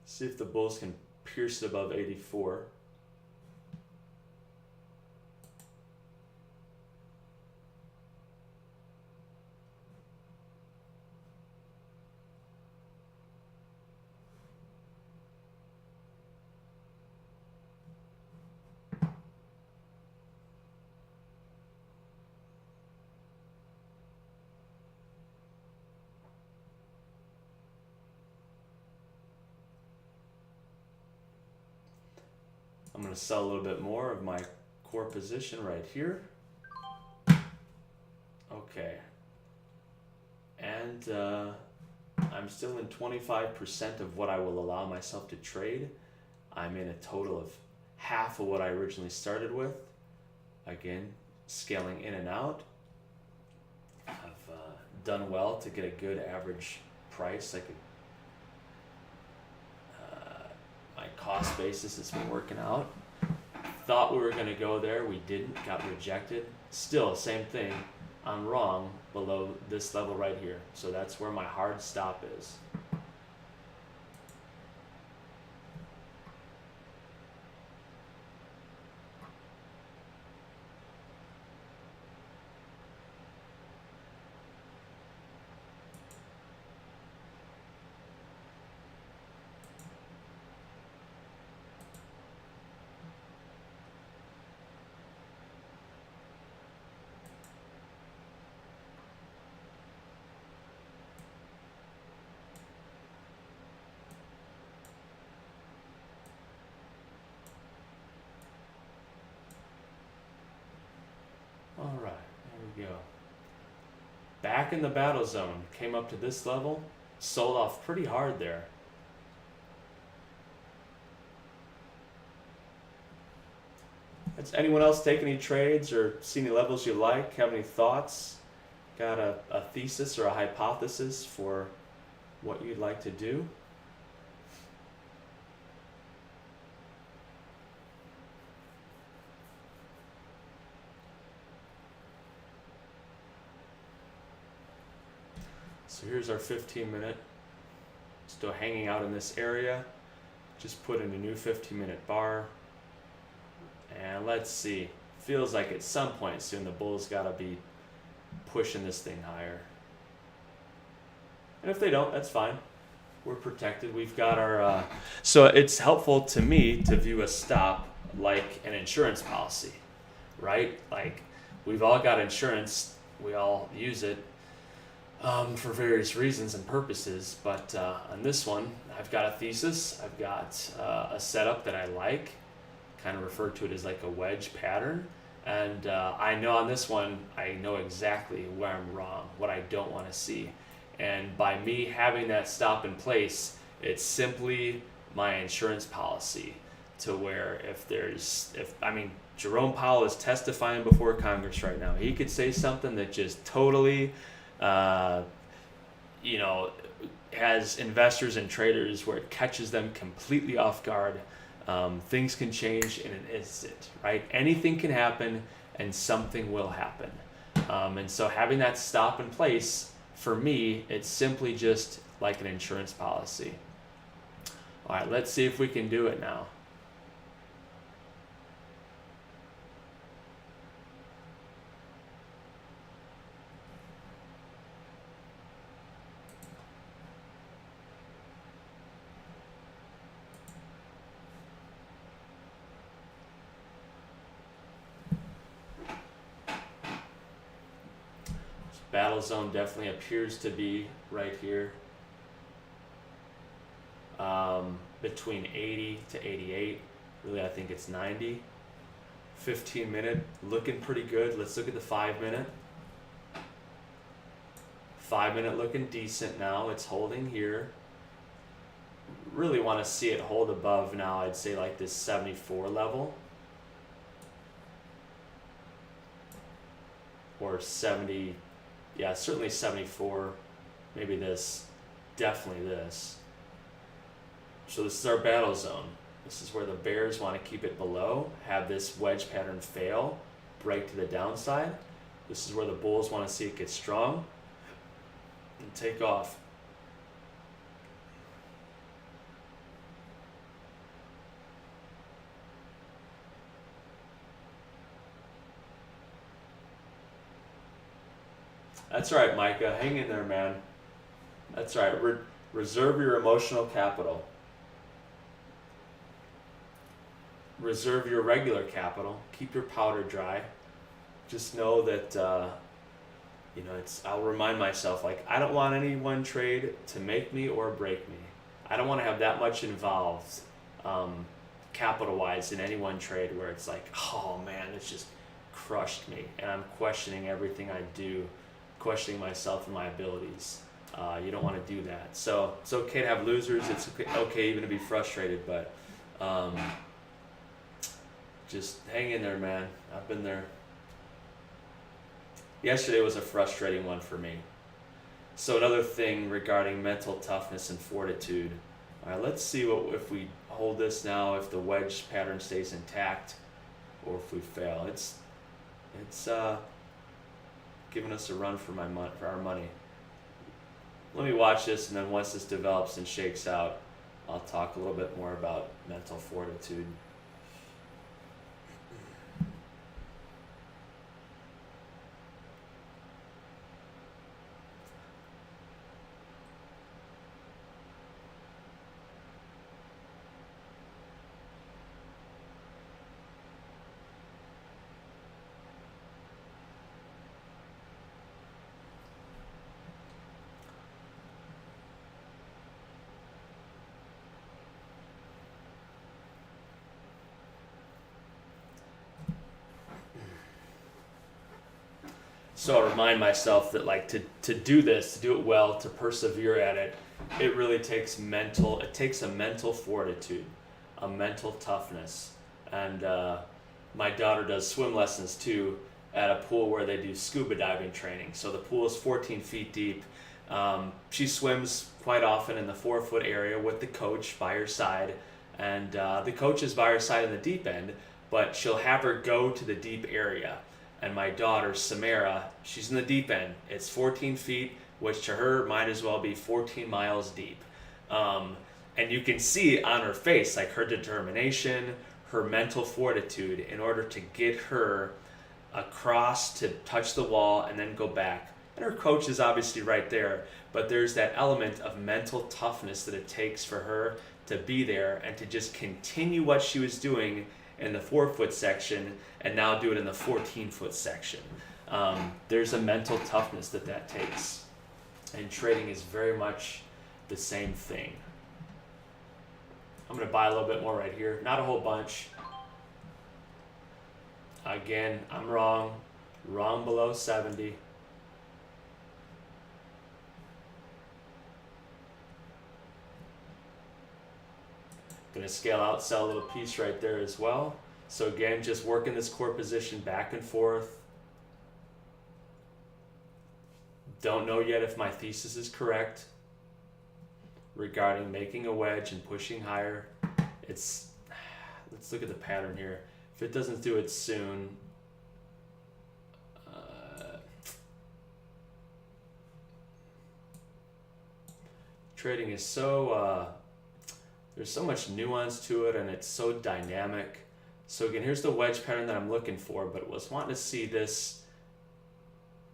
Speaker 1: See if the bulls can pierce it above 84. I'm going to sell a little bit more of my core position right here. Okay. And I'm still in 25% of what I will allow myself to trade. I'm in a total of half of what I originally started with. Again, scaling in and out. I've done well to get a good average price. My cost basis has been working out. Thought we were going to go there, we didn't, got rejected. Still, same thing, I'm wrong below this level right here. So that's where my hard stop is. back in the battle zone, came up to this level, sold off pretty hard there. Has anyone else take any trades or see any levels you like? Have any thoughts? Got a thesis or a hypothesis for what you'd like to do? So here's our 15-minute. Still hanging out in this area. Just put in a new 15-minute bar. And let's see. Feels like at some point soon the bulls got to be pushing this thing higher. And if they don't, that's fine. We're protected. We've got our... So it's helpful to me to view a stop like an insurance policy, right? Like, we've all got insurance. We all use it for various reasons and purposes. But on this one, I've got a thesis. I've got a setup that I like. Kind of refer to it as like a wedge pattern. And I know on this one, I know exactly where I'm wrong, what I don't want to see. And by me having that stop in place, it's simply my insurance policy to where Jerome Powell is testifying before Congress right now. He could say something that just totally, has investors and traders where it catches them completely off guard. Things can change in an instant, right? Anything can happen and something will happen. And so having that stop in place, for me, it's simply just like an insurance policy. All right, let's see if we can do it now. Battle zone definitely appears to be right here, between 80 to 88. Really, I think it's 90. 15-minute, looking pretty good. Let's look at the 5-minute. 5-minute looking decent now. It's holding here. Really want to see it hold above now, I'd say like this 74 level. Or 70. Yeah, certainly 74, maybe this, definitely this. So this is our battle zone. This is where the bears want to keep it below, have this wedge pattern fail, break to the downside. This is where the bulls want to see it get strong and take off. That's right, Micah. Hang in there, man. That's right. Reserve your emotional capital. Reserve your regular capital. Keep your powder dry. Just know that, I'll remind myself, like, I don't want any one trade to make me or break me. I don't want to have that much involved, capital-wise, in any one trade where it's like, oh man, it's just crushed me. And I'm questioning everything I do. Questioning myself and my abilities. You don't want to do that. So it's okay to have losers. It's okay even to be frustrated, but just hang in there, man. I've been there. Yesterday was a frustrating one for me. So another thing regarding mental toughness and fortitude. All right, let's see if we hold this now, if the wedge pattern stays intact, or if we fail. It's giving us a run for our money. Let me watch this, and then once this develops and shakes out, I'll talk a little bit more about mental fortitude. So I remind myself that like to do this, to do it well, to persevere at it, it really takes it takes a mental fortitude, a mental toughness. And my daughter does swim lessons too at a pool where they do scuba diving training. So the pool is 14 feet deep. She swims quite often in the 4 foot area with the coach by her side. And the coach is by her side in the deep end, but she'll have her go to the deep area. And my daughter, Samara, she's in the deep end. It's 14 feet, which to her might as well be 14 miles deep. And you can see on her face, like her determination, her mental fortitude in order to get her across to touch the wall and then go back. And her coach is obviously right there, but there's that element of mental toughness that it takes for her to be there and to just continue what she was doing in the 4 foot section and now do it in the 14 foot section. There's a mental toughness that takes. And trading is very much the same thing. I'm going to buy a little bit more right here. Not a whole bunch. Again, I'm wrong. Wrong below 70. Going to scale out, sell a little piece right there as well. So again, just working this core position back and forth. Don't know yet if my thesis is correct regarding making a wedge and pushing higher. Let's look at the pattern here. If it doesn't do it soon, trading is so, there's so much nuance to it and it's so dynamic. So again, here's the wedge pattern that I'm looking for, but was wanting to see this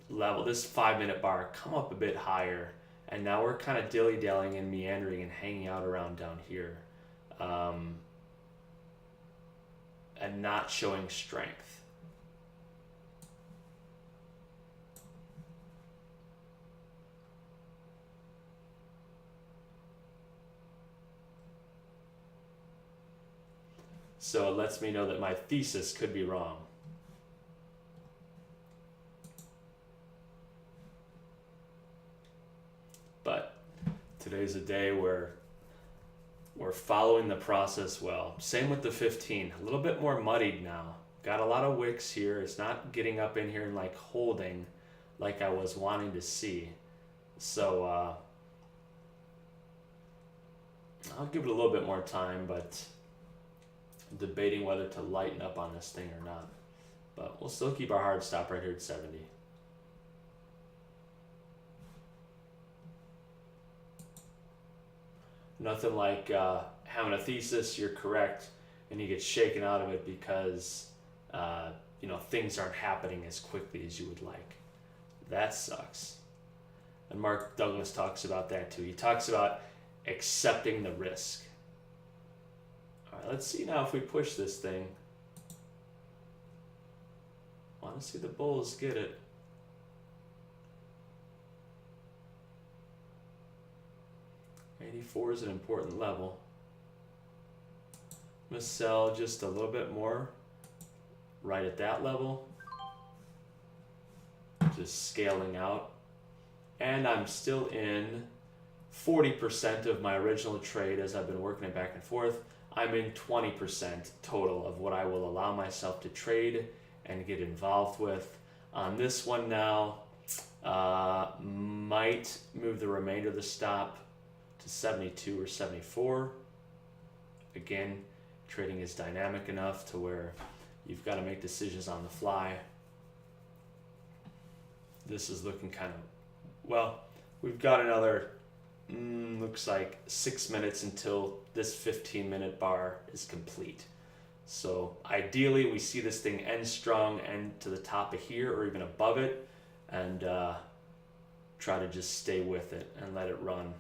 Speaker 1: level, this 5-minute bar come up a bit higher. And now we're kind of dilly-dallying and meandering and hanging out around down here. And not showing strength. So it lets me know that my thesis could be wrong. But today's a day where we're following the process well. Same with the 15, a little bit more muddied now. Got a lot of wicks here. It's not getting up in here and like holding like I was wanting to see. So I'll give it a little bit more time, but I'm debating whether to lighten up on this thing or not. But we'll still keep our hard stop right here at 70. Nothing like having a thesis, you're correct, and you get shaken out of it because things aren't happening as quickly as you would like. That sucks. And Mark Douglas talks about that too. He talks about accepting the risk. All right, let's see now if we push this thing. Want to see the bulls get it. '84 is an important level. I'm going to sell just a little bit more right at that level. Just scaling out. And I'm still in 40% of my original trade as I've been working it back and forth. I'm in 20% total of what I will allow myself to trade and get involved with. On this one now, might move the remainder of the stop to 72 or 74. Again, trading is dynamic enough to where you've got to make decisions on the fly. This is looking kind of, well, we've got another, looks like 6 minutes until this 15-minute bar is complete. So ideally we see this thing end strong, end to the top of here or even above it, and try to just stay with it and let it run.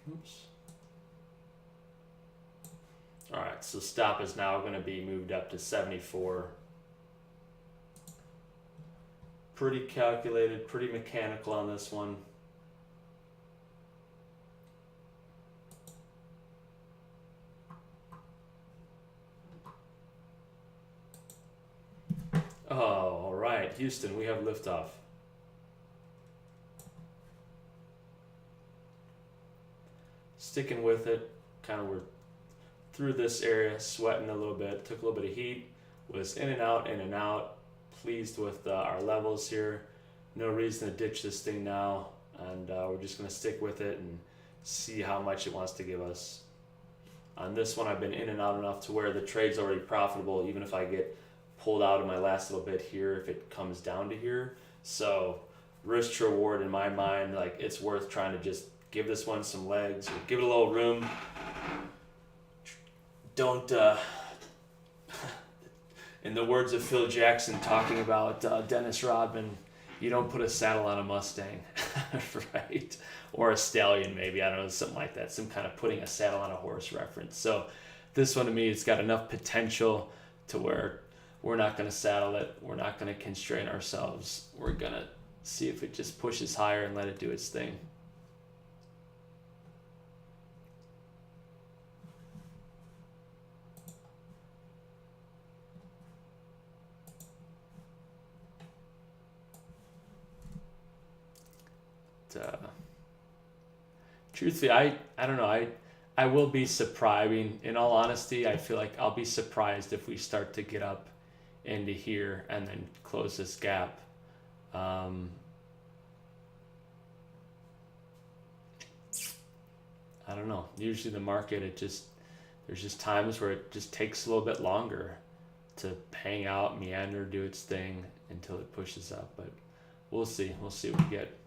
Speaker 1: Oops. All right, so stop is now going to be moved up to 74. Pretty calculated, pretty mechanical on this one. Oh, all right, Houston, we have liftoff. Sticking with it, kind of we're through this area, sweating a little bit, took a little bit of heat, was in and out, pleased with our levels here. No reason to ditch this thing now, and we're just going to stick with it and see how much it wants to give us. On this one, I've been in and out enough to where the trade's already profitable, even if I get pulled out of my last little bit here, if it comes down to here. So risk to reward in my mind, like it's worth trying to just give this one some legs, or give it a little room. Don't, in the words of Phil Jackson talking about Dennis Rodman, you don't put a saddle on a Mustang, right? Or a stallion, maybe, I don't know, something like that, some kind of putting a saddle on a horse reference. So this one to me, it's got enough potential to where we're not going to saddle it, we're not going to constrain ourselves, we're going to see if it just pushes higher and let it do its thing. Truthfully, I don't know, I will be surprised. I mean, in all honesty, I feel like I'll be surprised if we start to get up into here and then close this gap. I don't know. Usually the market, there's just times where it just takes a little bit longer to hang out, meander, do its thing until it pushes up. But we'll see. We'll see what we get.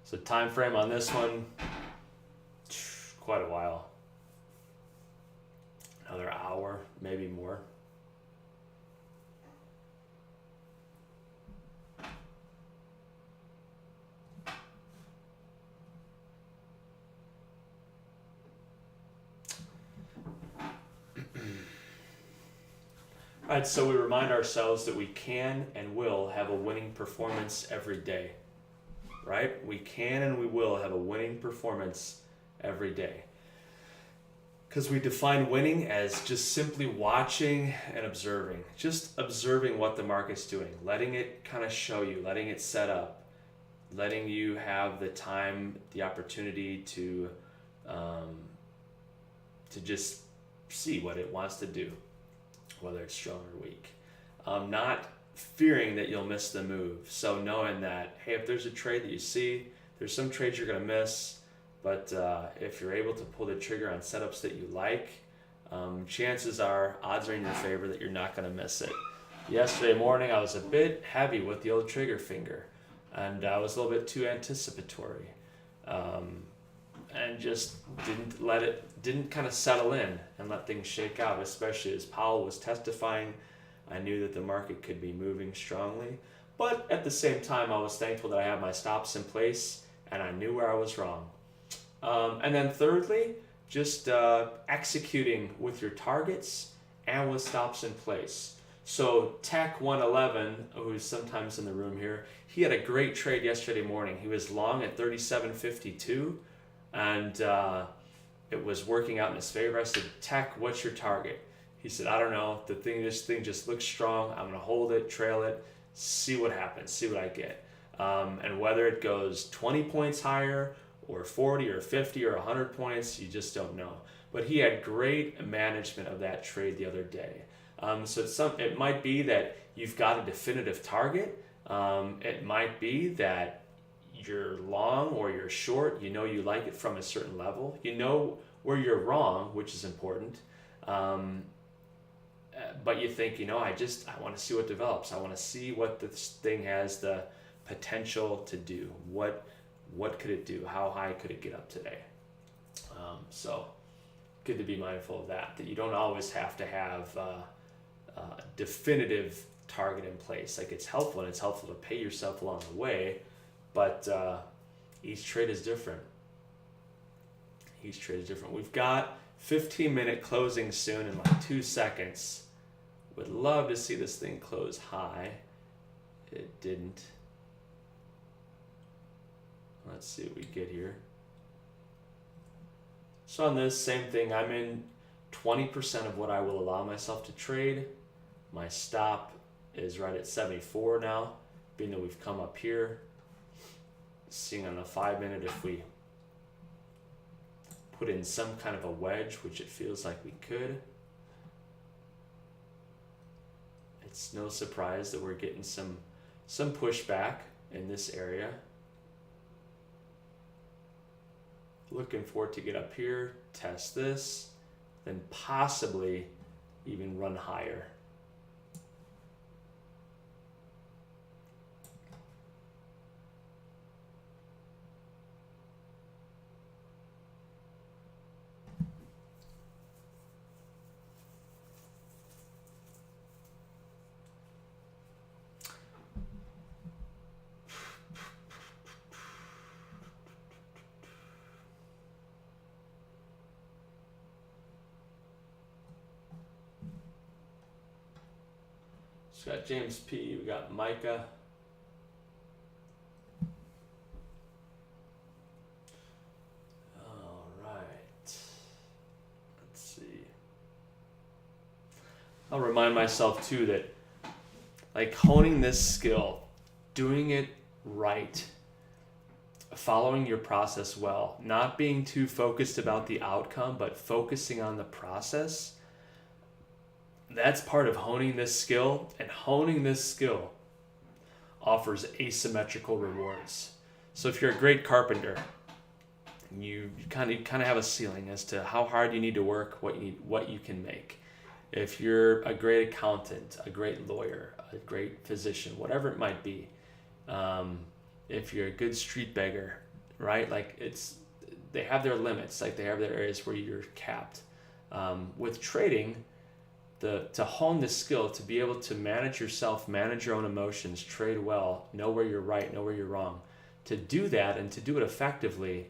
Speaker 1: So time frame on this one, quite a while. Another hour, maybe more. All right, so we remind ourselves that we can and will have a winning performance every day. Right? We can and we will have a winning performance every day. Because we define winning as just simply watching and observing. Just observing what the market's doing. Letting it kind of show you, letting it set up. Letting you have the time, the opportunity to just see what it wants to do. Whether it's strong or weak. Not fearing that you'll miss the move. So knowing that, hey, if there's a trade that you see, there's some trades you're going to miss, but if you're able to pull the trigger on setups that you like, chances are, odds are in your favor that you're not going to miss it. Yesterday morning, I was a bit heavy with the old trigger finger, and I was a little bit too anticipatory, and just didn't kind of settle in and let things shake out, especially as Powell was testifying. I knew that the market could be moving strongly, but at the same time, I was thankful that I had my stops in place and I knew where I was wrong. And then thirdly, just executing with your targets and with stops in place. So Tech 111, who's sometimes in the room here, he had a great trade yesterday morning. He was long at 37.52, and it was working out in his favor. I said, Tech, what's your target? He said, I don't know. This thing just looks strong. I'm going to hold it, trail it, see what happens, see what I get. And whether it goes 20 points higher or 40 or 50 or 100 points, you just don't know. But he had great management of that trade the other day. So it might be that you've got a definitive target. It might be that you're long or you're short. You know you like it from a certain level. You know where you're wrong, which is important. But you think, I want to see what develops. I want to see what this thing has the potential to do. What could it do? How high could it get up today? So good to be mindful of that you don't always have to have definitive target in place. Like it's helpful, and it's helpful to pay yourself along the way, but each trade is different. Each trade is different. We've got 15-minute closing soon in like 2 seconds. Would love to see this thing close high. It didn't. Let's see what we get here. So on this, same thing. I'm in 20% of what I will allow myself to trade. My stop is right at 74 now, being that we've come up here. Seeing on the 5-minute if we put in some kind of a wedge, which it feels like we could. It's no surprise that we're getting some pushback in this area. Looking for it to get up here, test this, then possibly even run higher. So we got James P, we got Micah. All right. Let's see. I'll remind myself too that like honing this skill, doing it right, following your process well, not being too focused about the outcome, but focusing on the process. That's part of honing this skill, and honing this skill offers asymmetrical rewards. So if you're a great carpenter, you kind of have a ceiling as to how hard you need to work, what you can make. If you're a great accountant, a great lawyer, a great physician, whatever it might be, if you're a good street beggar, right? Like they have their limits, like they have their areas where you're capped. With trading, to hone this skill, to be able to manage yourself, manage your own emotions, trade well, know where you're right, know where you're wrong. To do that and to do it effectively,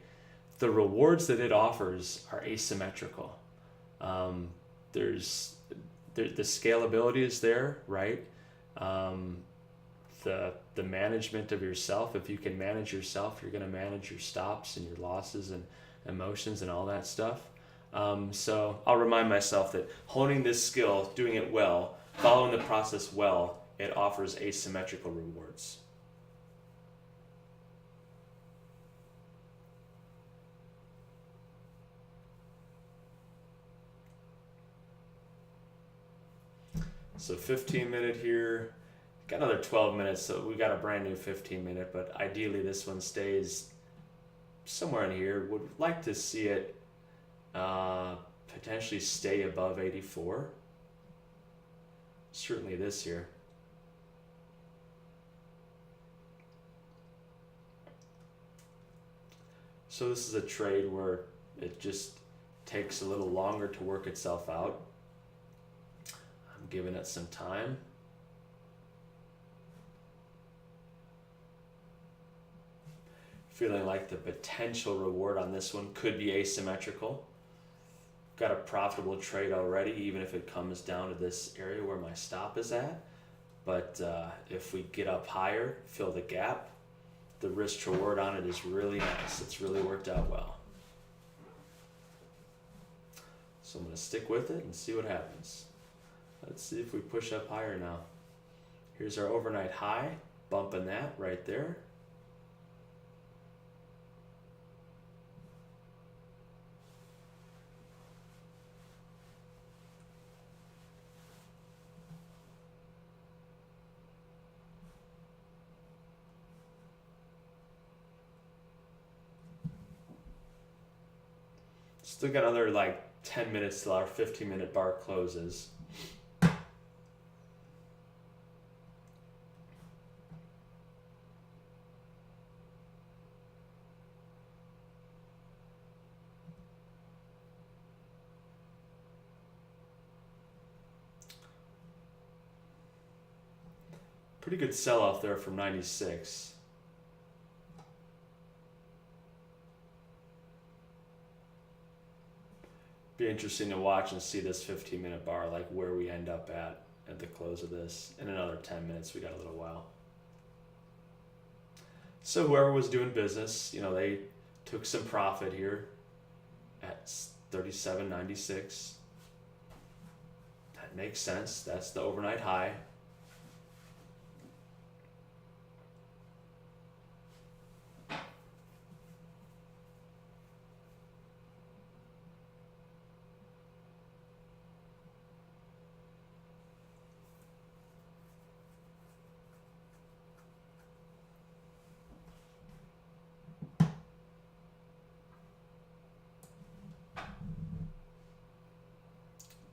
Speaker 1: the rewards that it offers are asymmetrical. The scalability is there, right? The management of yourself. If you can manage yourself, you're going to manage your stops and your losses and emotions and all that stuff. So I'll remind myself that honing this skill, doing it well, following the process well, it offers asymmetrical rewards. So 15-minute here, got another 12 minutes, so we got a brand new 15-minute, but ideally this one stays somewhere in here. Would like to see it potentially stay above 84. Certainly this year. So this is a trade where it just takes a little longer to work itself out. I'm giving it some time. Feeling like the potential reward on this one could be asymmetrical. Got a profitable trade already, even if it comes down to this area where my stop is at. But if we get up higher, fill the gap, the risk to reward on it is really nice. It's really worked out well. So I'm going to stick with it and see what happens. Let's see if we push up higher now. Here's our overnight high, bumping that right there. Still got another like 10 minutes till our 15-minute bar closes. Pretty good sell-off there from 96. Be interesting to watch and see this 15-minute bar, like where we end up at the close of this. In another 10 minutes, we got a little while. So whoever was doing business, they took some profit here at 37.96. That makes sense. That's the overnight high.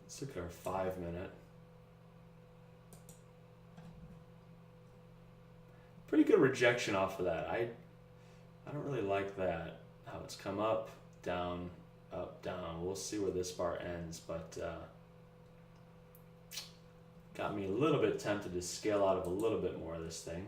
Speaker 1: Let's look at our 5-minute. Pretty good rejection off of that. I don't really like that, how it's come up, down, down. We'll see where this bar ends, but got me a little bit tempted to scale out of a little bit more of this thing.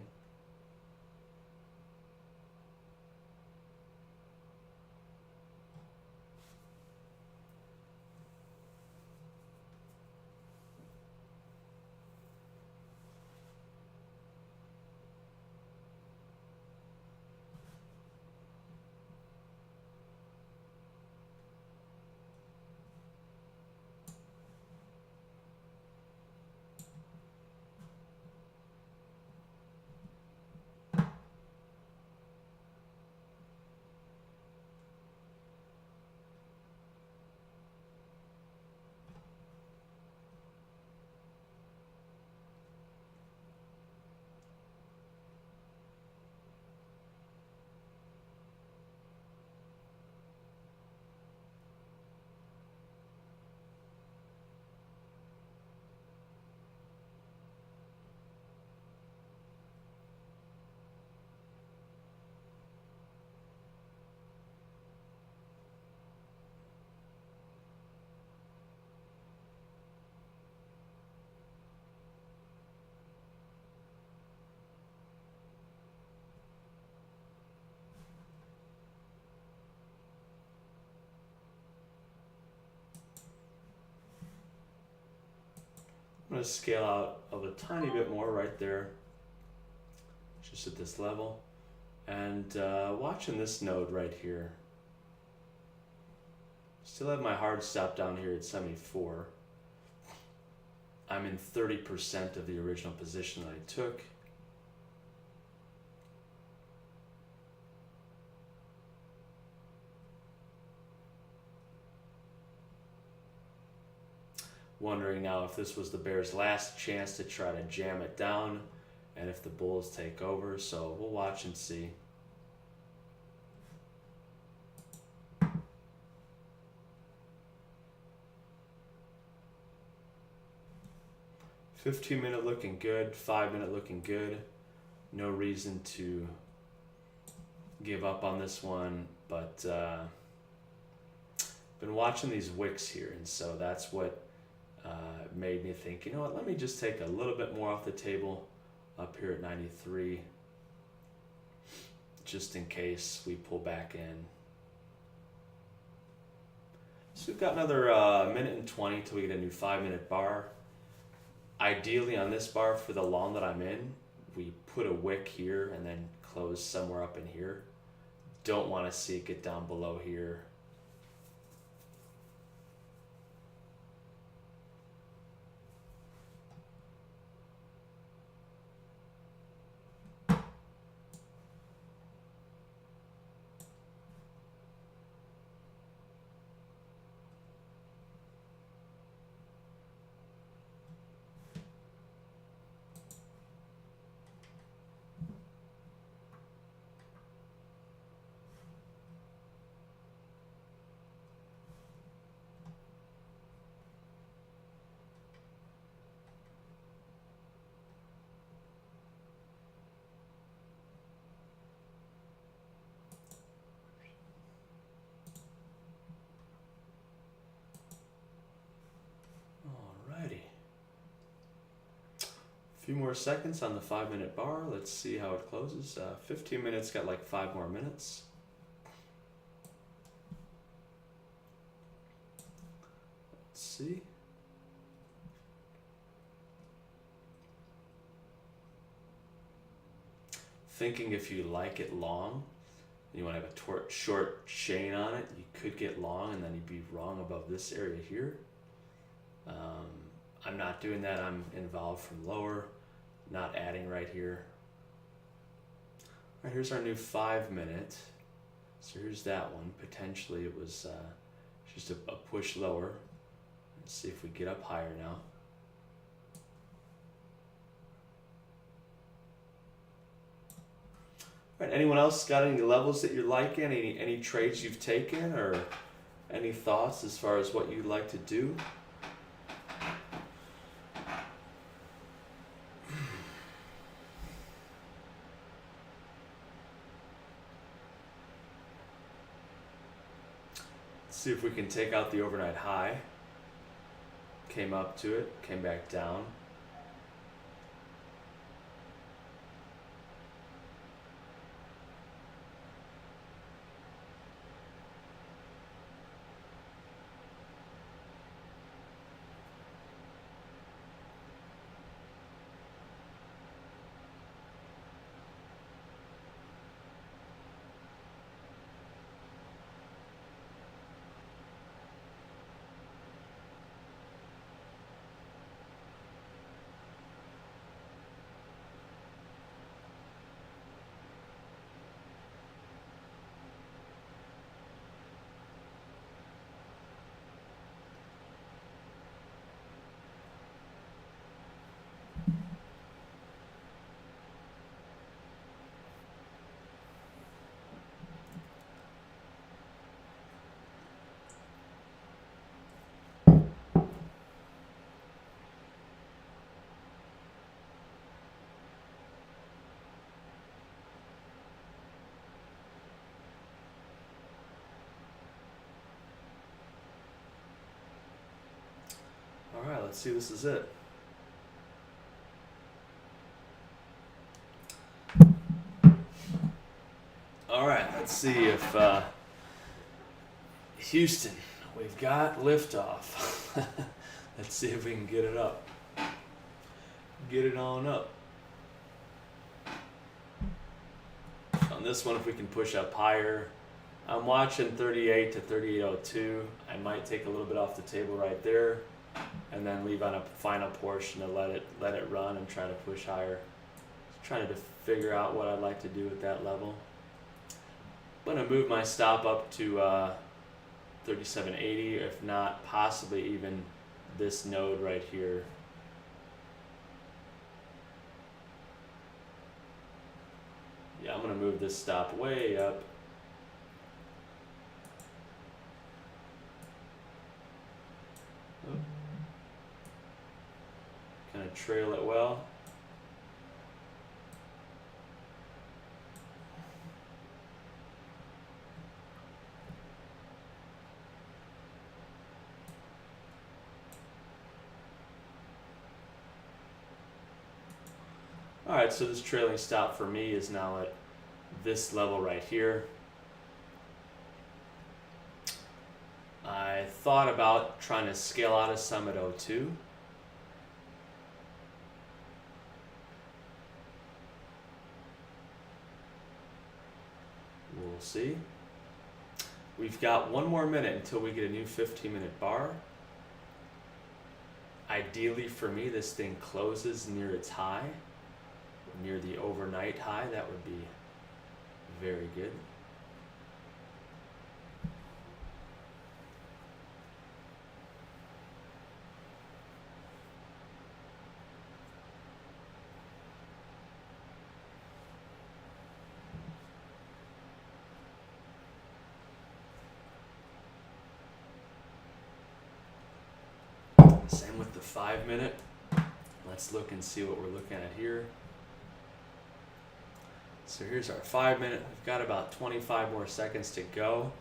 Speaker 1: I'm going to scale out of a tiny bit more right there, just at this level. And watching this node right here. Still have my hard stop down here at 74. I'm in 30% of the original position that I took. Wondering now if this was the Bears' last chance to try to jam it down and if the Bulls take over. So we'll watch and see. $15-minute looking good, 5-minute looking good. No reason to give up on this one, but been watching these wicks here, and so that's what made me think, you know what, let me just take a little bit more off the table up here at 93, just in case we pull back in. So we've got another minute and 20 till we get a new 5-minute bar. Ideally on this bar, for the long that I'm in, we put a wick here and then close somewhere up in here. Don't want to see it get down below here. few more seconds on the 5-minute bar. Let's see how it closes. 15 minutes, got like 5 more minutes. Let's see. Thinking if you like it long, you want to have a short chain on it, you could get long and then you'd be wrong above this area here. I'm not doing that. I'm involved from lower, not adding right here. All right, here's our new 5-minute. So here's that one. Potentially it was just a push lower. Let's see if we get up higher now. All right, anyone else got any levels that you're liking? Any trades you've taken, or any thoughts as far as what you'd like to do? See if we can take out the overnight high. Came up to it, came back down. All right, let's see, this is it. All right, let's see if Houston, we've got liftoff. Let's see if we can get it up. Get it on up. On this one, if we can push up higher, I'm watching 38 to 38.02. I might take a little bit off the table right there, and then leave on a final portion to let it run and try to push higher. Just trying to figure out what I'd like to do at that level. I'm gonna move my stop up to 37.80, if not possibly even this node right here. Yeah, I'm gonna move this stop way up. Kind of trail it well. All right, so this trailing stop for me is now at this level right here. I thought about trying to scale out of some at 02. We'll see. We've got one more minute until we get a new 15-minute bar. Ideally for me, this thing closes near its high, near the overnight high. That would be very good. Same with the 5-minute. Let's look and see what we're looking at here. So here's our 5-minute. We've got about 25 more seconds to go.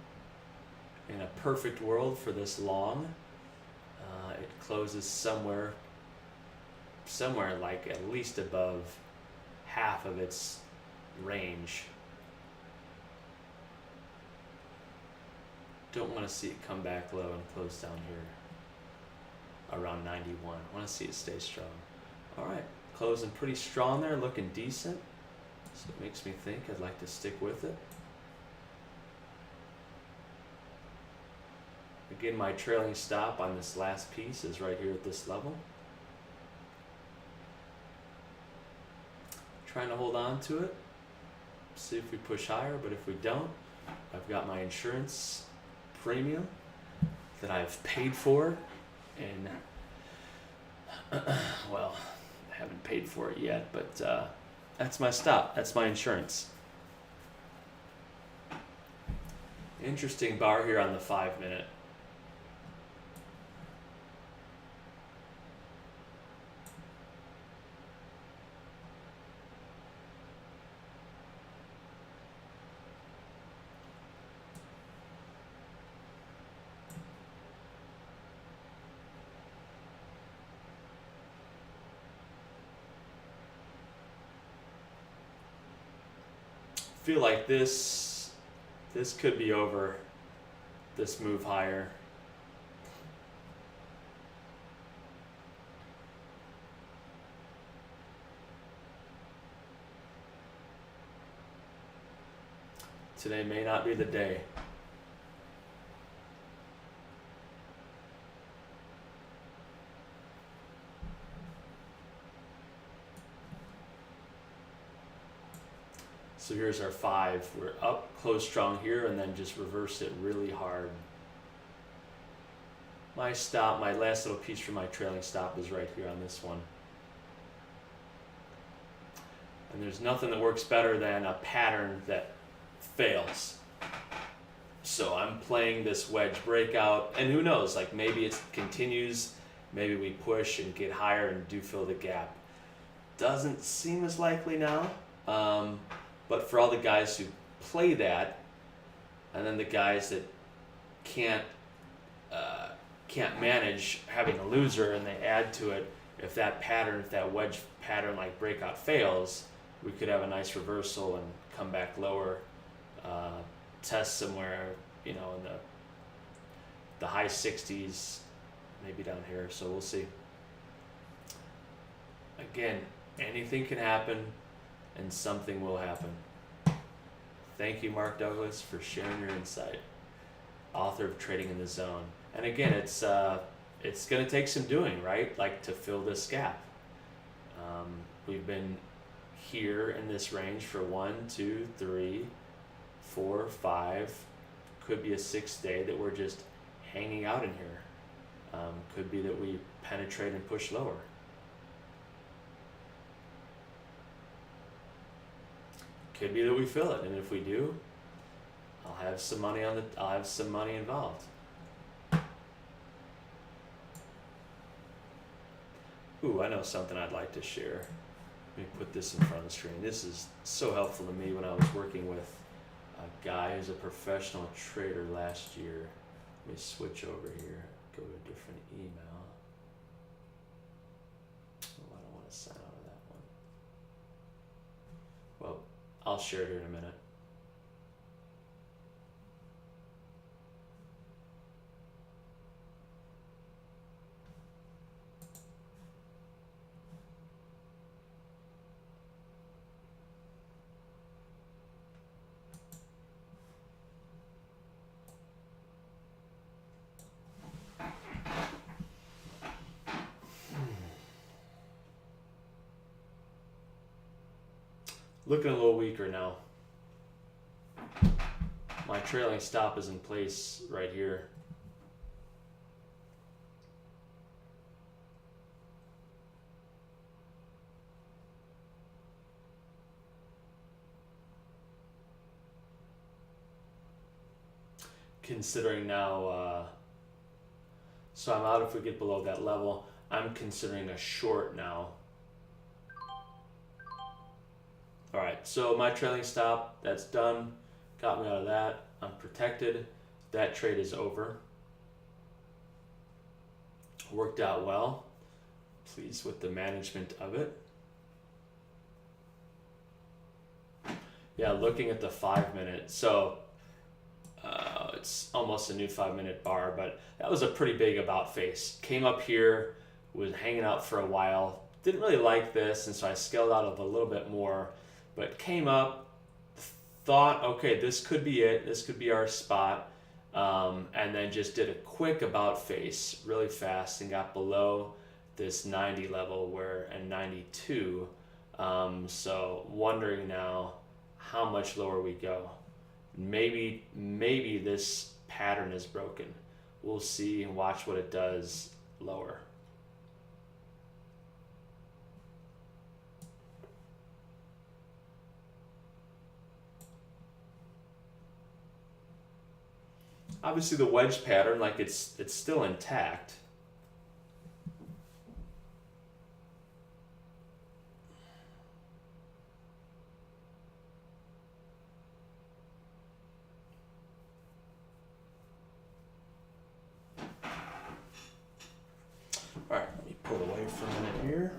Speaker 1: In a perfect world for this long, it closes somewhere somewhere like at least above half of its range. Don't want to see it come back low and close down here around 91. I want to see it stay strong. All right, closing pretty strong there, looking decent. So it makes me think I'd like to stick with it. Again, my trailing stop on this last piece is right here at this level. Trying to hold on to it, see if we push higher, but if we don't, I've got my insurance premium that I've paid for, and well, I haven't paid for it yet, but that's my stop, that's my insurance. Interesting bar here on the 5 minute. Feel like this could be over, this move higher. Today may not be the day. So here's our 5. We're up, close strong here, and then just reverse it really hard. My stop, my last little piece for my trailing stop is right here on this one. And there's nothing that works better than a pattern that fails. So I'm playing this wedge breakout, and who knows, like maybe it continues, maybe we push and get higher and do fill the gap. Doesn't seem as likely now. But for all the guys who play that, and then the guys that can't manage having a loser and they add to it, if that wedge pattern like breakout fails, we could have a nice reversal and come back lower, test somewhere, in the high 60s, maybe down here. So we'll see. Again, anything can happen, and something will happen. Thank you, Mark Douglas, for sharing your insight. Author of Trading in the Zone. And again, it's going to take some doing, right? Like to fill this gap. We've been here in this range for 1, 2, 3, 4, 5. Could be a 6th day that we're just hanging out in here. Could be that we penetrate and push lower. Could be that we fill it, and if we do, I'll have some money involved. Ooh, I know something I'd like to share. Let me put this in front of the screen. This is so helpful to me when I was working with a guy who's a professional trader last year. Let me switch over here, go to a different email. Oh, I don't want to sign out of that one. Well, I'll share it here in a minute. Looking a little weaker now. My trailing stop is in place right here. Considering now, so I'm out if we get below that level. I'm considering a short now. All right, so my trailing stop, that's done. Got me out of that. I'm protected. That trade is over. Worked out well. pleased with the management of it. Yeah, looking at the 5-minute, so it's almost a new 5-minute bar, but that was a pretty big about face. Came up here, was hanging out for a while, didn't really like this, and so I scaled out of a little bit more, but came up, thought, okay, this could be it, this could be our spot, and then just did a quick about face really fast and got below this 90 level and 92. So wondering now how much lower we go. Maybe this pattern is broken. We'll see and watch what it does lower. Obviously the wedge pattern, like it's still intact. All right, let me pull away for a minute here.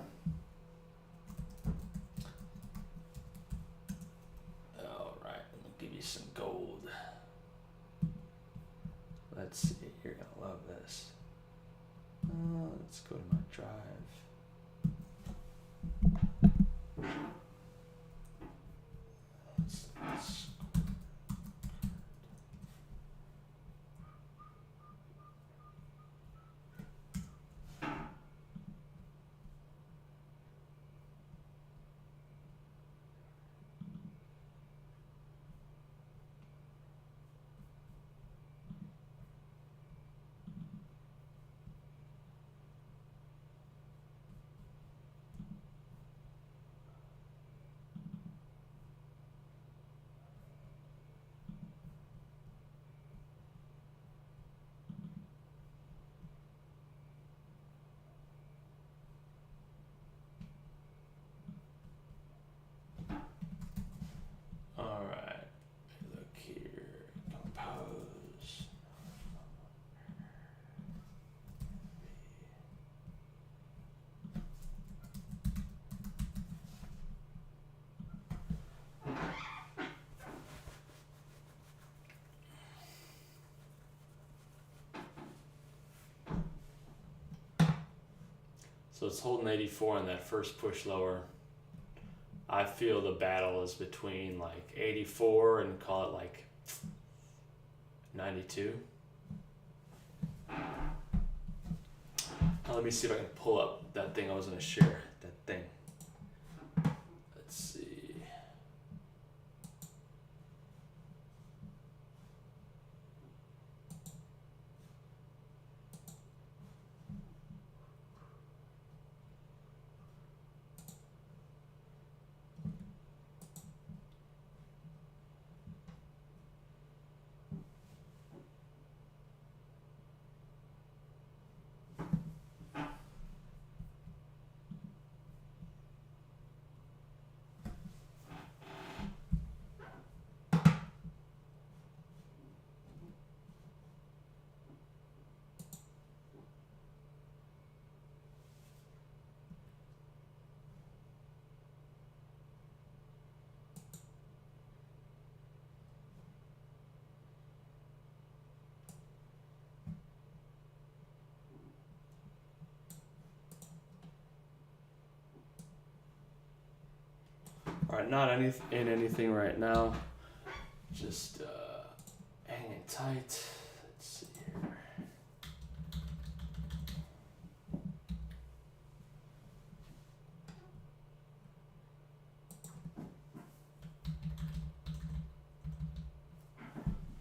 Speaker 1: All right, let me give you some gold. Let's see, you're gonna love this. Let's go to my drive. Let's all right, look here, compose. So it's holding 84 on that first push lower. I feel the battle is between like 84 and call it like 92. Now let me see if I can pull up that thing I was going to share. That thing. Let's see. All right, not in anything right now. Just hanging tight. Let's see here.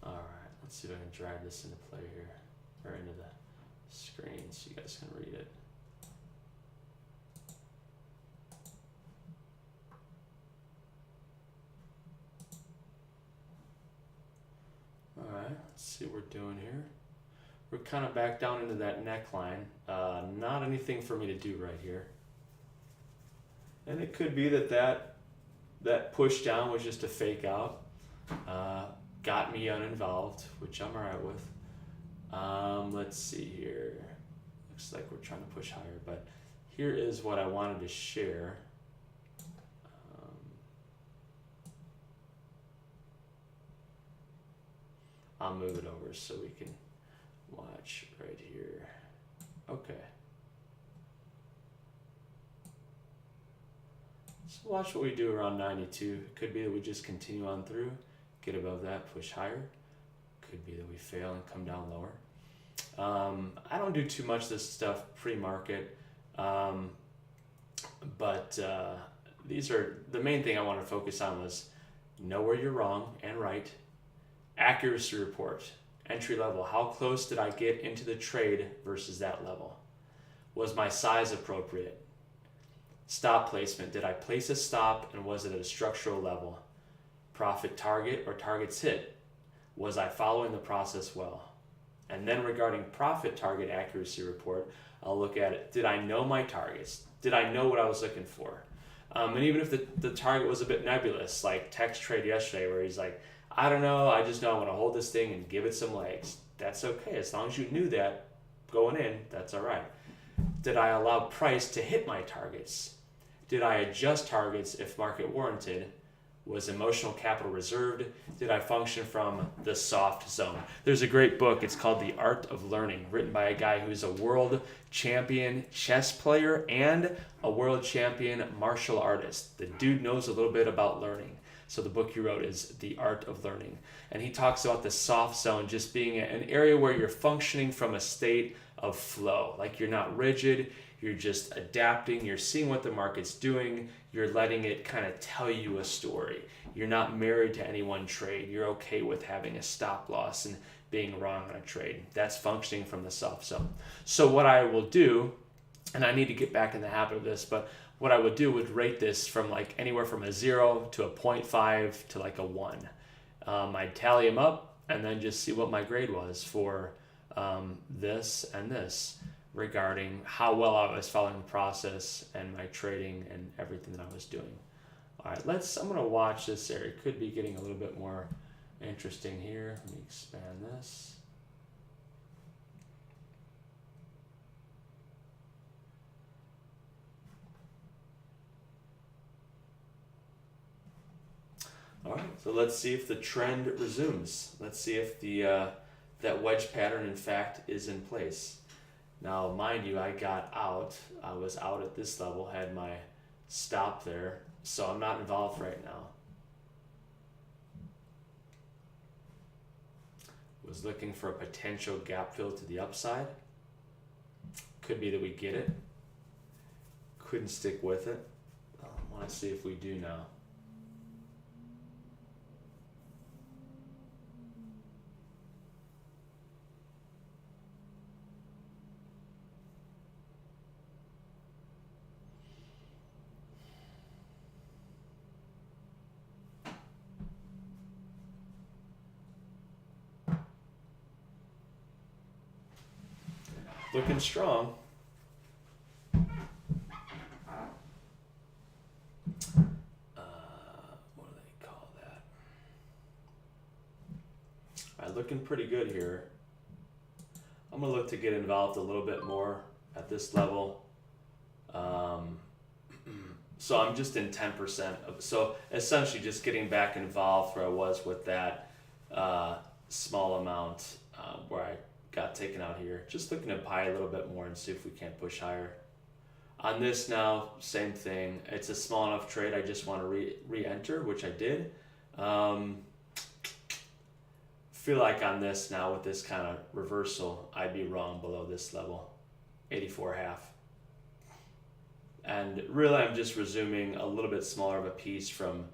Speaker 1: All right, let's see if I can drag this into play here, or into the screen so you guys can read it. Alright, let's see what we're doing here. We're kind of back down into that neckline. Not anything for me to do right here. And it could be that push down was just a fake out. Got me uninvolved, which I'm alright with. Let's see here. Looks like we're trying to push higher, but here is what I wanted to share. I'll move it over so we can watch right here. Okay. So watch what we do around 92. It could be that we just continue on through, get above that, push higher. Could be that we fail and come down lower. I don't do too much of this stuff pre-market, but these are the main thing I want to focus on was know where you're wrong and right. Accuracy report, entry level. How close did I get into the trade versus that level? Was my size appropriate? Stop placement. Did I place a stop and was it at a structural level? Profit target or targets hit? Was I following the process well? And then regarding profit target accuracy report, I'll look at it. Did I know my targets? Did I know what I was looking for? And even if the target was a bit nebulous, like text trade yesterday where he's like, I don't know, I just know I want to hold this thing and give it some legs. That's okay. As long as you knew that going in, that's all right. Did I allow price to hit my targets? Did I adjust targets if market warranted? Was emotional capital reserved? Did I function from the soft zone? There's a great book. It's called The Art of Learning, written by a guy who's a world champion chess player and a world champion martial artist. The dude knows a little bit about learning. So the book he wrote is The Art of Learning. And he talks about the soft zone just being an area where you're functioning from a state of flow. Like you're not rigid, you're just adapting, you're seeing what the market's doing, you're letting it kind of tell you a story. You're not married to any one trade. You're okay with having a stop loss and being wrong on a trade. That's functioning from the soft zone. So what I will do, and I need to get back in the habit of this, but what I would do would rate this from like anywhere from a 0 to a 0.5 to like a 1. I'd tally them up and then just see what my grade was for this and this regarding how well I was following the process and my trading and everything that I was doing. All right, I'm gonna watch this area. It could be getting a little bit more interesting here. Let me expand this. All right, so let's see if the trend resumes. Let's see if the that wedge pattern, in fact, is in place. Now, mind you, I got out. I was out at this level, had my stop there, so I'm not involved right now. Was looking for a potential gap fill to the upside. Could be that we get it. Couldn't stick with it. I want to see if we do now. Looking strong. What do they call that? All right, looking pretty good here. I'm gonna look to get involved a little bit more at this level. So I'm just in 10%. So essentially just getting back involved where I was with that small amount where I got taken out here. Just looking to buy a little bit more and see if we can't push higher. On this now, same thing. It's a small enough trade. I just want to re-enter, which I did. Feel like on this now with this kind of reversal, I'd be wrong below this level, 84.5. And really, I'm just resuming a little bit smaller of a piece from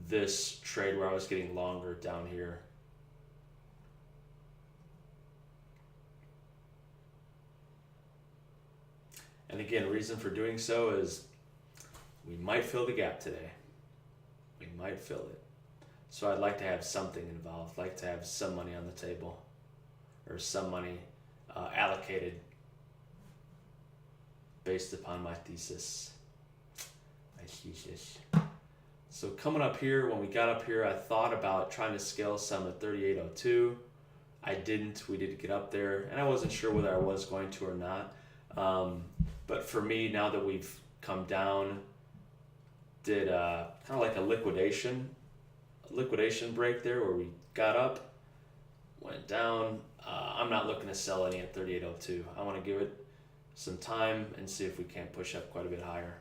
Speaker 1: this trade where I was getting longer down here. And again, reason for doing so is we might fill the gap today. We might fill it. So I'd like to have something involved, like to have some money on the table or some money allocated based upon my thesis. So coming up here, when we got up here, I thought about trying to scale some at 38.02. I didn't. We did get up there, and I wasn't sure whether I was going to or not. But for me, now that we've come down, did kind of like a liquidation break there where we got up, went down. I'm not looking to sell any at 38.02. I want to give it some time and see if we can't push up quite a bit higher.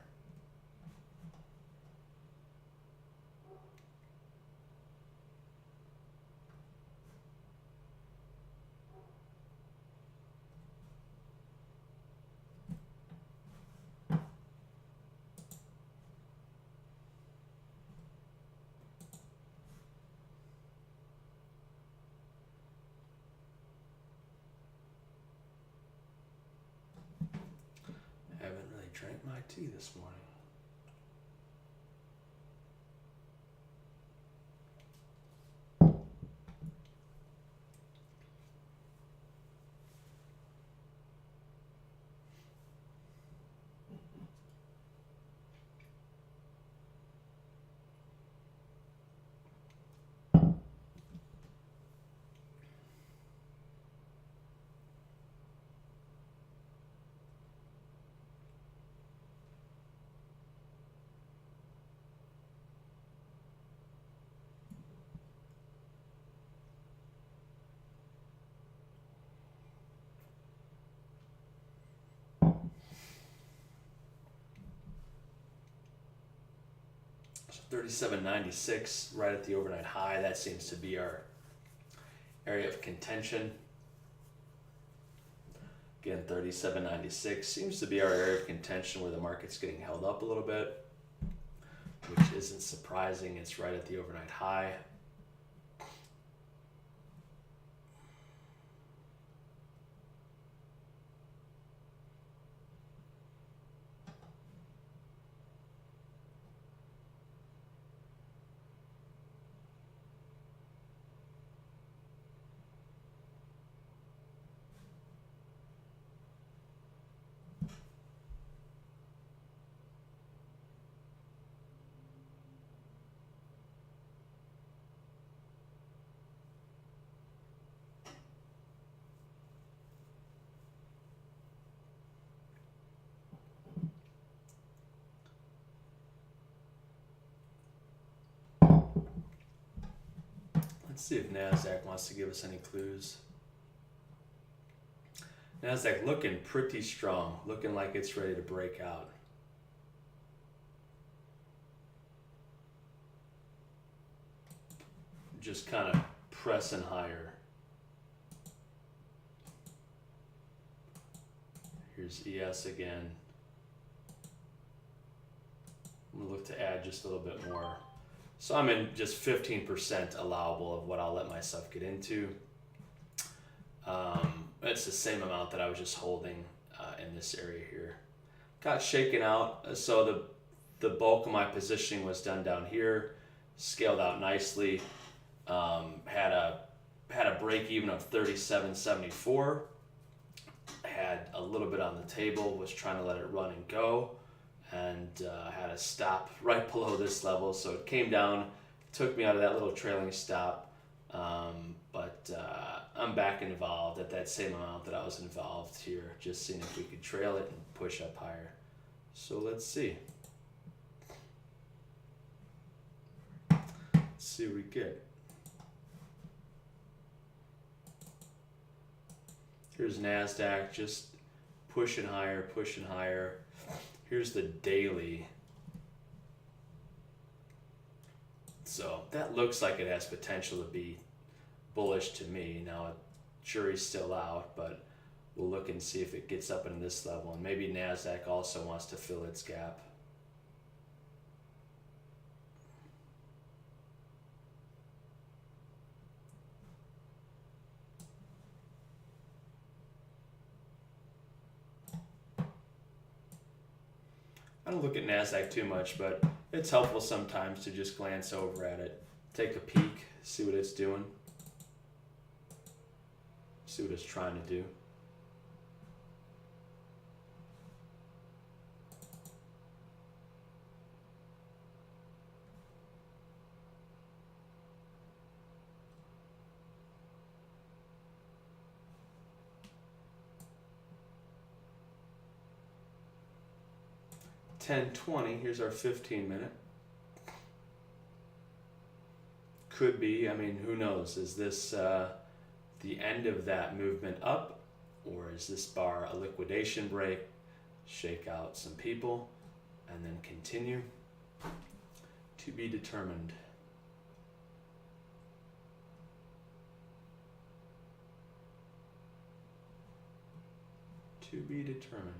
Speaker 1: Haven't really drank my tea this morning. So 37.96 right at the overnight high. That seems to be our area of contention. Again, 37.96 seems to be our area of contention where the market's getting held up a little bit, which isn't surprising. It's right at the overnight high. Let's see if NASDAQ wants to give us any clues. NASDAQ looking pretty strong, looking like it's ready to break out. Just kind of pressing higher. Here's ES again. I'm gonna look to add just a little bit more. So I'm in just 15% allowable of what I'll let myself get into. It's the same amount that I was just holding in this area here. Got shaken out, so the bulk of my positioning was done down here. Scaled out nicely. Had a break even of 37.74. Had a little bit on the table. Was trying to let it run and go. And had a stop right below this level, so it came down, took me out of that little trailing stop, but I'm back involved at that same amount that I was involved here, just seeing if we could trail it and push up higher. So let's see. Let's see what we get. Here's NASDAQ just pushing higher, pushing higher. Here's the daily. So that looks like it has potential to be bullish to me. Now, jury's still out, but we'll look and see if it gets up in this level. And maybe NASDAQ also wants to fill its gap. I don't look at NASDAQ too much, but it's helpful sometimes to just glance over at it, take a peek, see what it's doing, see what it's trying to do. 10:20. Here's our 15-minute. Could be, I mean, who knows? Is this the end of that movement up, or is this bar a liquidation break, shake out some people, and then continue? To be determined. To be determined.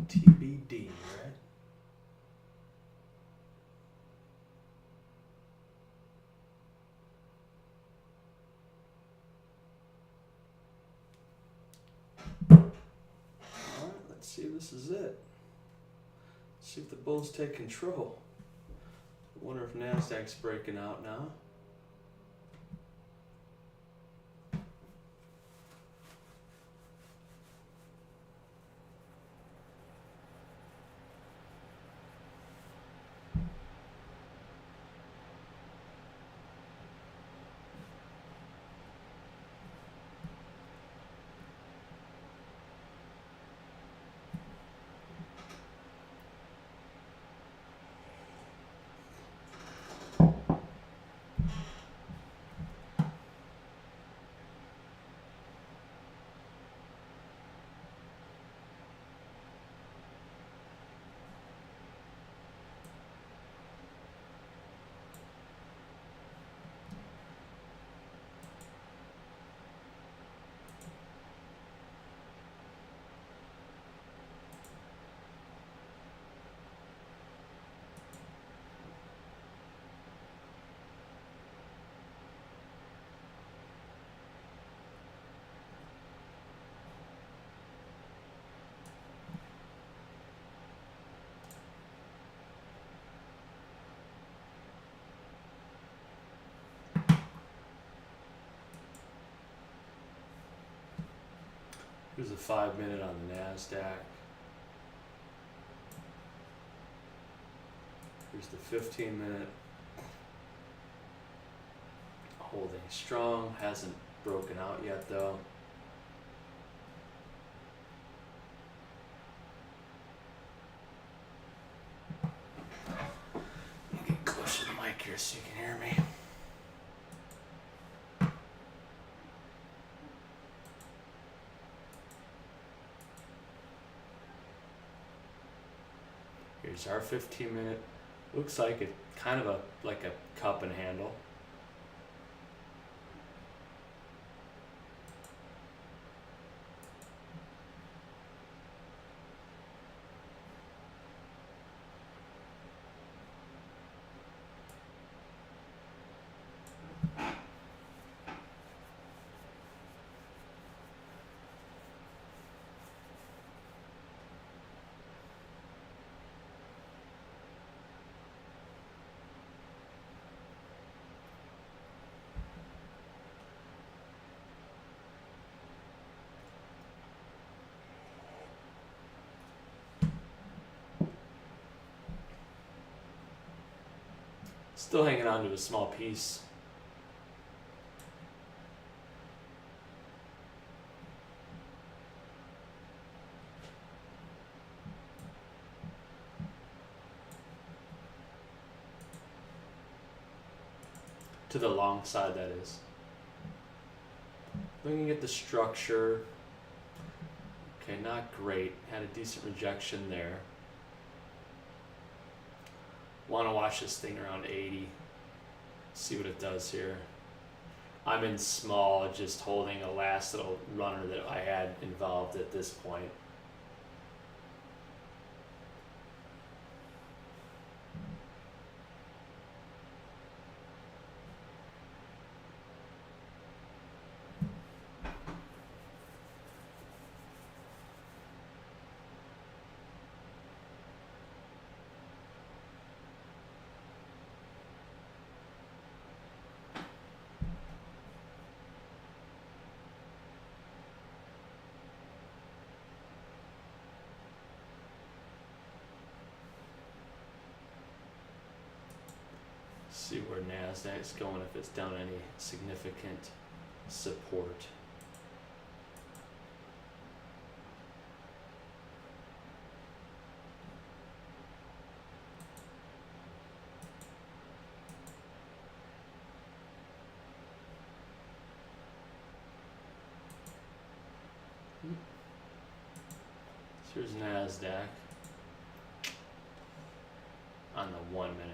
Speaker 1: TBD, right? Alright, let's see if this is it. See if the bulls take control. I wonder if NASDAQ's breaking out now. Here's a 5-minute on the NASDAQ. Here's the 15-minute. Holding strong, hasn't broken out yet though. Get closer to the mic here so you can hear me. Here's our 15-minute. Looks like it kind of like a cup and handle. Still hanging on to a small piece. To the long side, that is. Looking at the structure. Okay, not great. Had a decent rejection there. Want to watch this thing around 80. See what it does here. I'm in small, just holding a last little runner that I had involved at this point. See where NASDAQ's going, if it's down any significant support. Here's NASDAQ on the 1 minute.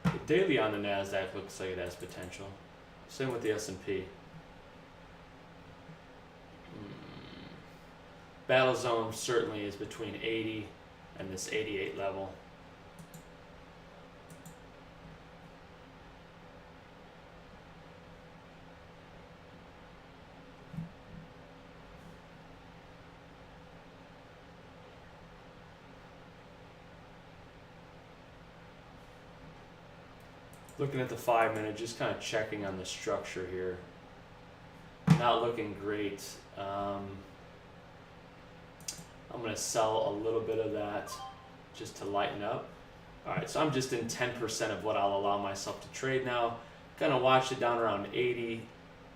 Speaker 1: The daily on the NASDAQ looks like it has potential. Same with the S&P. Battle zone certainly is between 80 and this 88 level. Looking at the 5 minute, just kind of checking on the structure here. Not looking great. I'm going to sell a little bit of that just to lighten up. Alright, so I'm just in 10% of what I'll allow myself to trade now. Gonna watch it down around 80,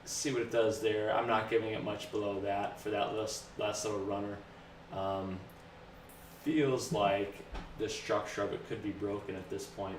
Speaker 1: see what it does there. I'm not giving it much below that for that last little runner. Feels like the structure of it could be broken at this point.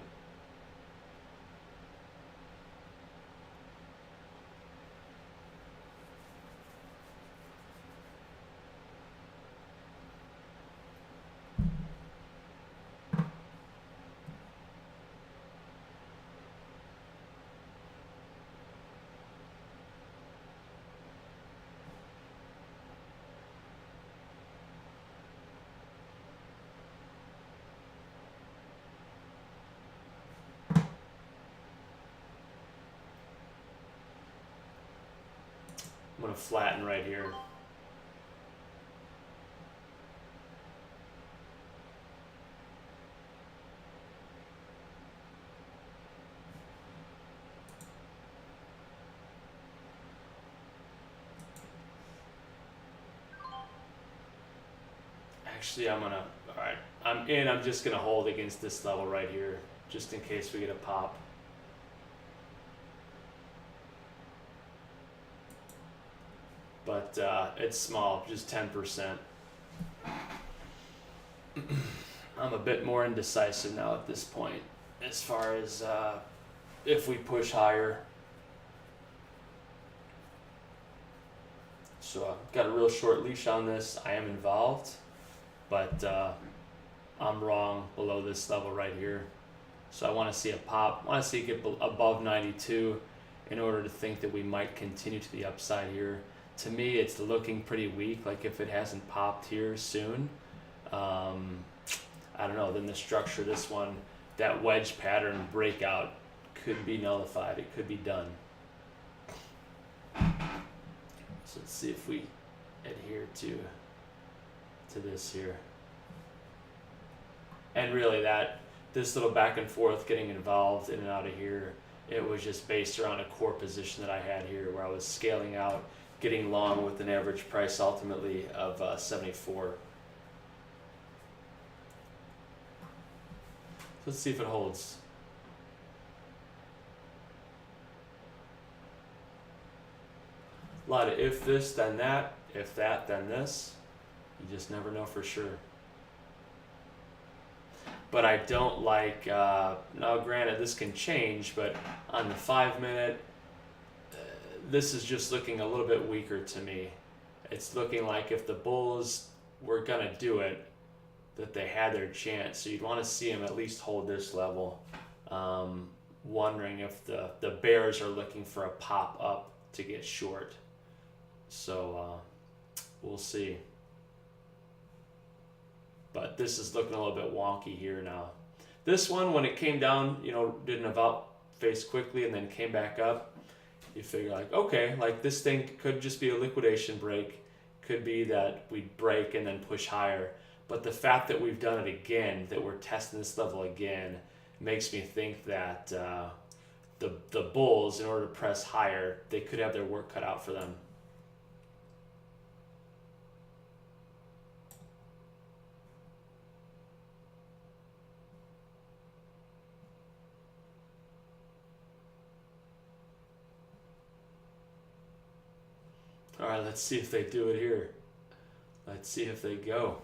Speaker 1: I'm going to flatten right here. Actually, alright, I'm in, I'm just going to hold against this level right here, just in case we get a pop. But it's small, just 10%. I'm a bit more indecisive now at this point as far as if we push higher. So I've got a real short leash on this. I am involved, but I'm wrong below this level right here. So I want to see a pop. I want to see it get above 92 in order to think that we might continue to the upside here. To me, it's looking pretty weak. Like if it hasn't popped here soon, I don't know, then the structure, this one, that wedge pattern breakout could be nullified. It could be done. So let's see if we adhere to this here. And really this little back and forth getting involved in and out of here, it was just based around a core position that I had here where I was scaling out, getting long with an average price ultimately of 74. Let's see if it holds. A lot of if this, then that, if that, then this. You just never know for sure. But I don't like, now granted this can change, but on the 5 minute, this is just looking a little bit weaker to me. It's looking like if the bulls were gonna do it, that they had their chance. So you'd want to see them at least hold this level. Wondering if the bears are looking for a pop up to get short. So we'll see. But this is looking a little bit wonky here now. This one, when it came down, did an about face quickly and then came back up. You figure like, okay, like this thing could just be a liquidation break. Could be that we break and then push higher. But the fact that we've done it again, that we're testing this level again, makes me think that the bulls, in order to press higher, they could have their work cut out for them. All right, let's see if they do it here. Let's see if they go.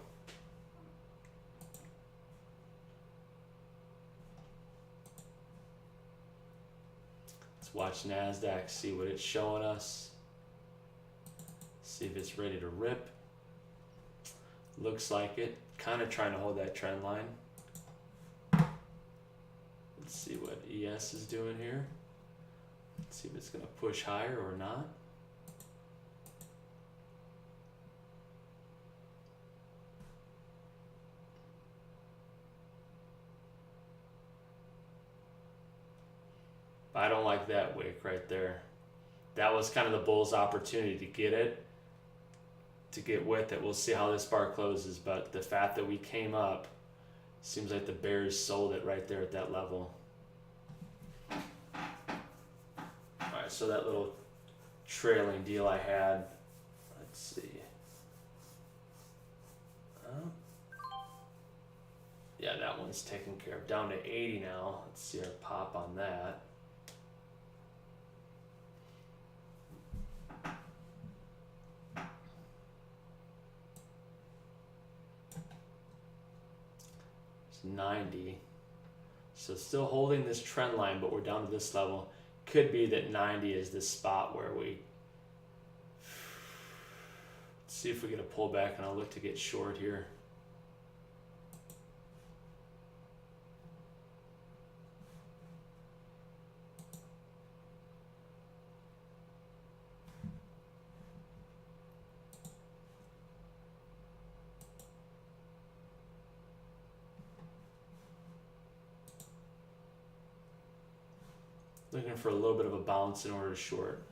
Speaker 1: Let's watch NASDAQ, see what it's showing us. See if it's ready to rip. Looks like it. Kind of trying to hold that trend line. Let's see what ES is doing here. Let's see if it's going to push higher or not. I don't like that wick right there. That was kind of the bull's opportunity to get it, to get with it. We'll see how this bar closes, but the fact that we came up, seems like the bears sold it right there at that level. Alright, so that little trailing deal I had, let's see. Yeah, that one's taken care of. Down to 80 now. Let's see our pop on that. It's 90. So still holding this trend line, but we're down to this level. Could be that 90 is this spot where we see if we get a pullback, and I'll look to get short here. Looking for a little bit of a bounce in order to short.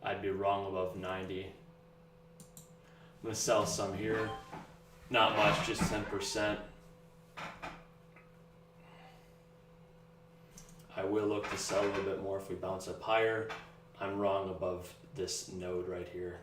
Speaker 1: I'd be wrong above 90. I'm going to sell some here. Not much, just 10%. I will look to sell a little bit more if we bounce up higher. I'm wrong above this node right here.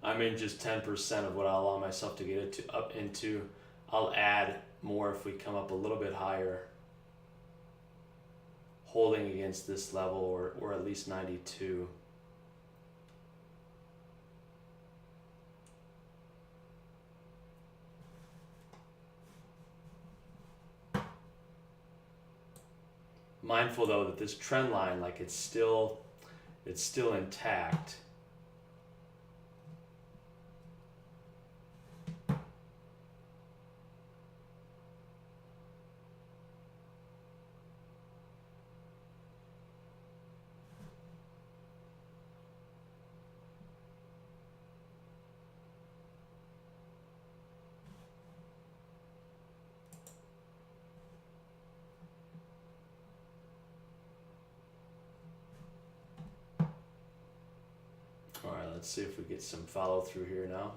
Speaker 1: I'm in just 10% of what I'll allow myself to get it to up into. I'll add more if we come up a little bit higher, holding against this level or at least 92. Mindful though that this trend line, like it's still intact. All right, let's see if we get some follow through here now.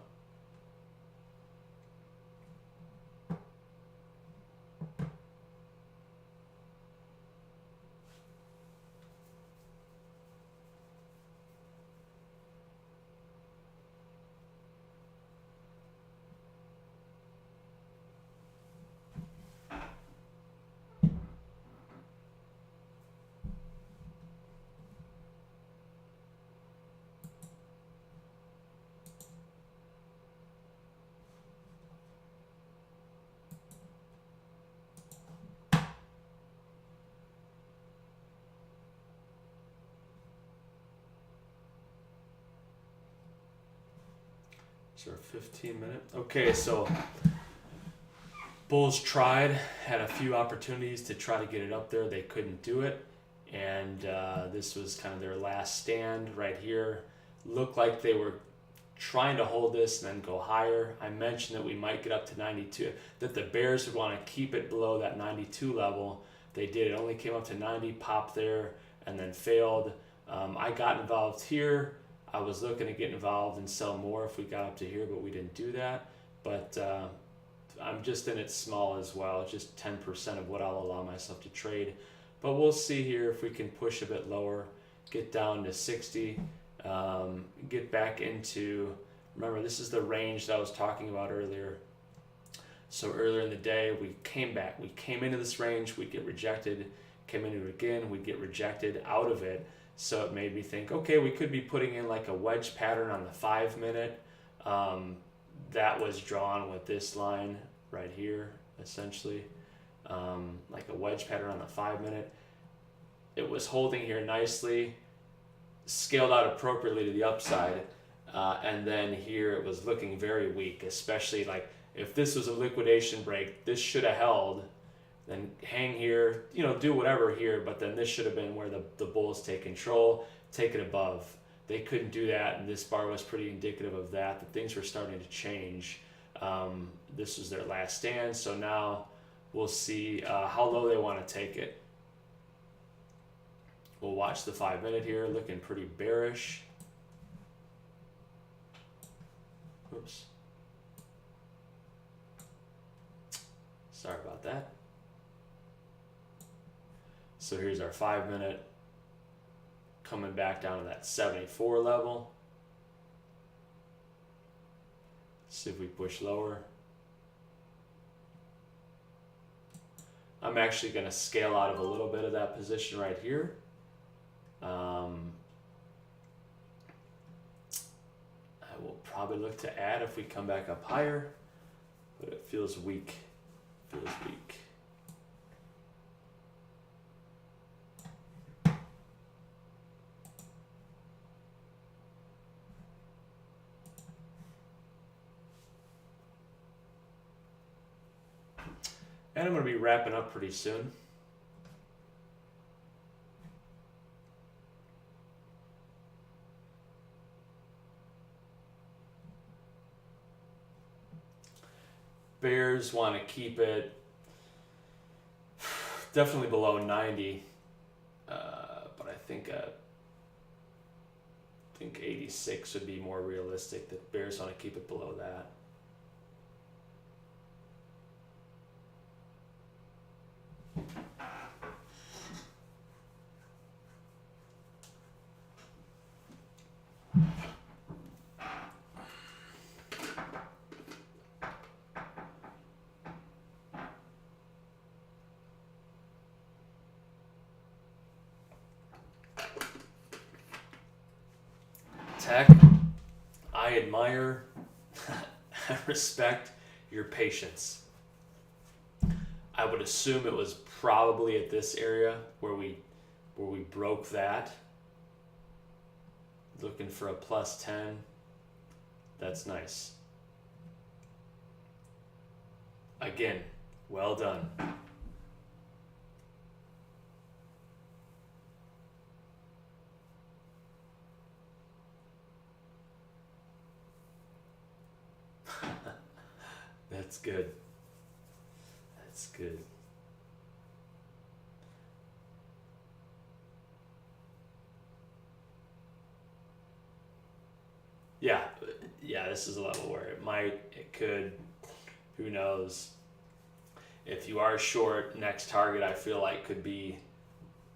Speaker 1: Is there a 15-minute? Okay, so Bulls tried, had a few opportunities to try to get it up there. They couldn't do it. And this was kind of their last stand right here. Looked like they were trying to hold this and then go higher. I mentioned that we might get up to 92, that the Bears would want to keep it below that 92 level. They did. It only came up to 90, popped there, and then failed. I got involved here. I was looking to get involved and sell more if we got up to here, but we didn't do that. But I'm just in it small as well, just 10% of what I'll allow myself to trade. But we'll see here if we can push a bit lower, get down to 60, get back into, remember this is the range that I was talking about earlier. So earlier in the day, we came back. We came into this range, we'd get rejected, came into it again, we'd get rejected out of it. So it made me think, okay, we could be putting in like a wedge pattern on the 5-minute. That was drawn with this line right here, essentially. Like a wedge pattern on the 5-minute. It was holding here nicely, scaled out appropriately to the upside, and then here it was looking very weak, especially like if this was a liquidation break, this should have held, then hang here, do whatever here, but then this should have been where the Bulls take control, take it above. They couldn't do that, and this bar was pretty indicative of that things were starting to change. This was their last stand, so now we'll see how low they want to take it. We'll watch the 5-minute here, looking pretty bearish. Oops. Sorry about that. So here's our 5-minute coming back down to that 74 level. See if we push lower. I'm actually going to scale out of a little bit of that position right here. I will probably look to add if we come back up higher, but it feels weak. Feels weak. And I'm going to be wrapping up pretty soon. Bears want to keep it definitely below 90, but I think 86 would be more realistic. The Bears want to keep it below that. Tech, I admire, I respect your patience. I would assume it was probably at this area where we broke that. Looking for a plus 10. That's nice. Again, well done. That's good. That's good. Yeah, this is a level where it could, who knows. If you are short, next target I feel like could be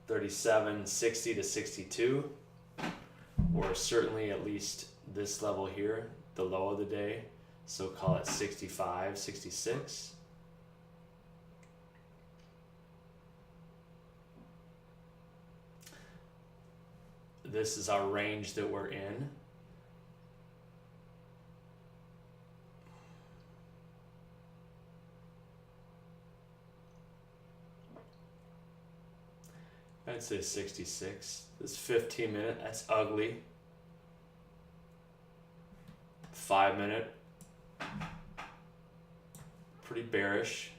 Speaker 1: 37, 60 to 62, or certainly at least this level here, the low of the day. So call it 65, 66. This is our range that we're in. I'd say 66. This 15-minute, that's ugly. 5 minute, pretty bearish.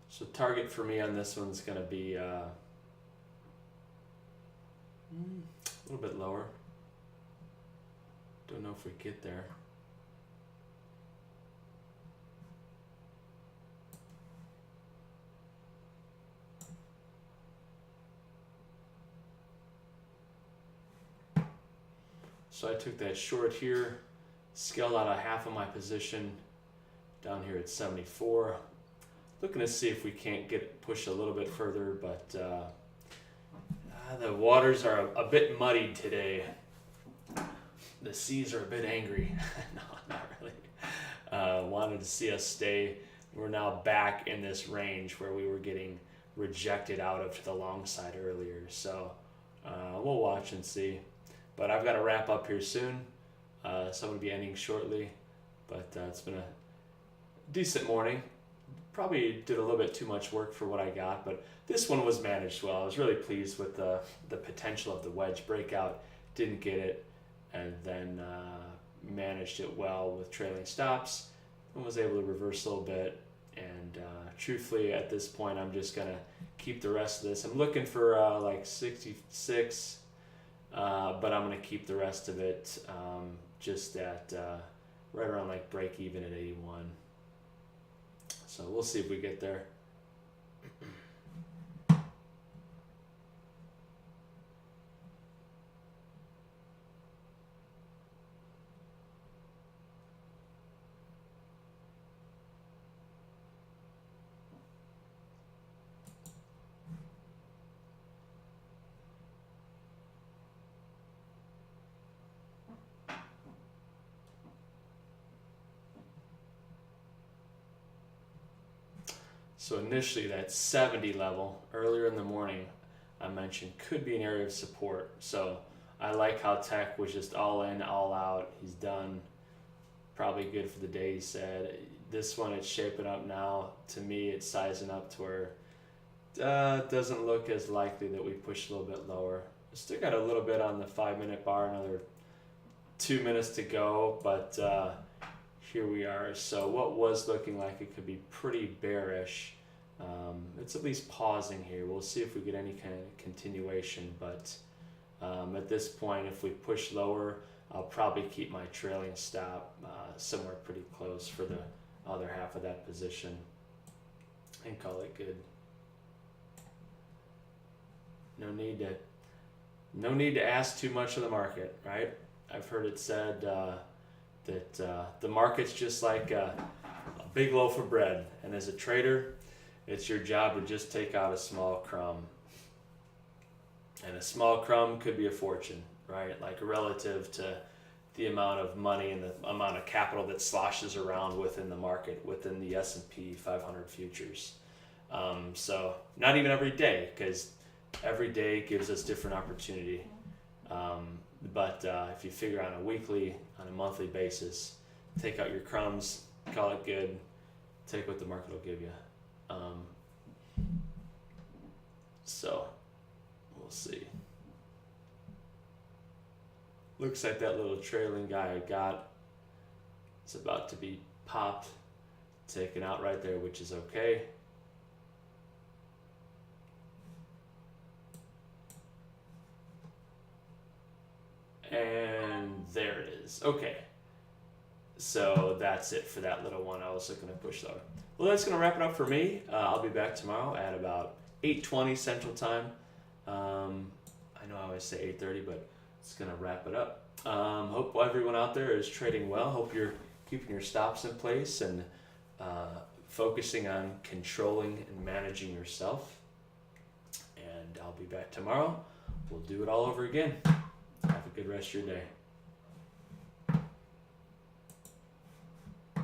Speaker 1: So target for me on this one's going to be a little bit lower. Don't know if we get there. So I took that short here, scaled out a half of my position down here at 74. Looking to see if we can't get pushed a little bit further, but the waters are a bit muddied today. The seas are a bit angry. No, not really. Wanted to see us stay. We're now back in this range where we were getting rejected out of to the long side earlier. So we'll watch and see. But I've got to wrap up here soon. So I'm going to be ending shortly. But it's been a decent morning. Probably did a little bit too much work for what I got, but this one was managed well. I was really pleased with the potential of the wedge breakout. Didn't get it, and then managed it well with trailing stops, and was able to reverse a little bit. And truthfully, at this point, I'm just gonna keep the rest of this. I'm looking for like 66, but I'm gonna keep the rest of it just at right around like break even at 81. So we'll see if we get there. So initially that 70 level earlier in the morning I mentioned could be an area of support. So I like how Tech was just all in, all out. He's done. Probably good for the day, he said. This one, it's shaping up now. To me, it's sizing up to where it doesn't look as likely that we push a little bit lower. Still got a little bit on the 5 minute bar, another 2 minutes to go, but here we are. So what was looking like it could be pretty bearish, it's at least pausing here. We'll see if we get any kind of continuation, but at this point, if we push lower, I'll probably keep my trailing stop somewhere pretty close for the other half of that position and call it good. No need to ask too much of the market, right? I've heard it said that the market's just like a big loaf of bread, and as a trader, it's your job to just take out a small crumb. And a small crumb could be a fortune, right? Like relative to the amount of money and the amount of capital that sloshes around within the market, within the S&P 500 futures. So not even every day, because every day gives us different opportunity. But if you figure on a weekly, on a monthly basis, take out your crumbs, call it good, take what the market will give you. So we'll see. Looks like that little trailing guy I got is about to be popped, taken out right there, which is okay. And there it is. Okay. So that's it for that little one I was looking to push lower. Well, that's going to wrap it up for me. I'll be back tomorrow at about 8:20 Central Time. I know I always say 8:30, but it's going to wrap it up. Hope everyone out there is trading well. Hope you're keeping your stops in place and focusing on controlling and managing yourself. And I'll be back tomorrow. We'll do it all over again. Have a good rest of your day.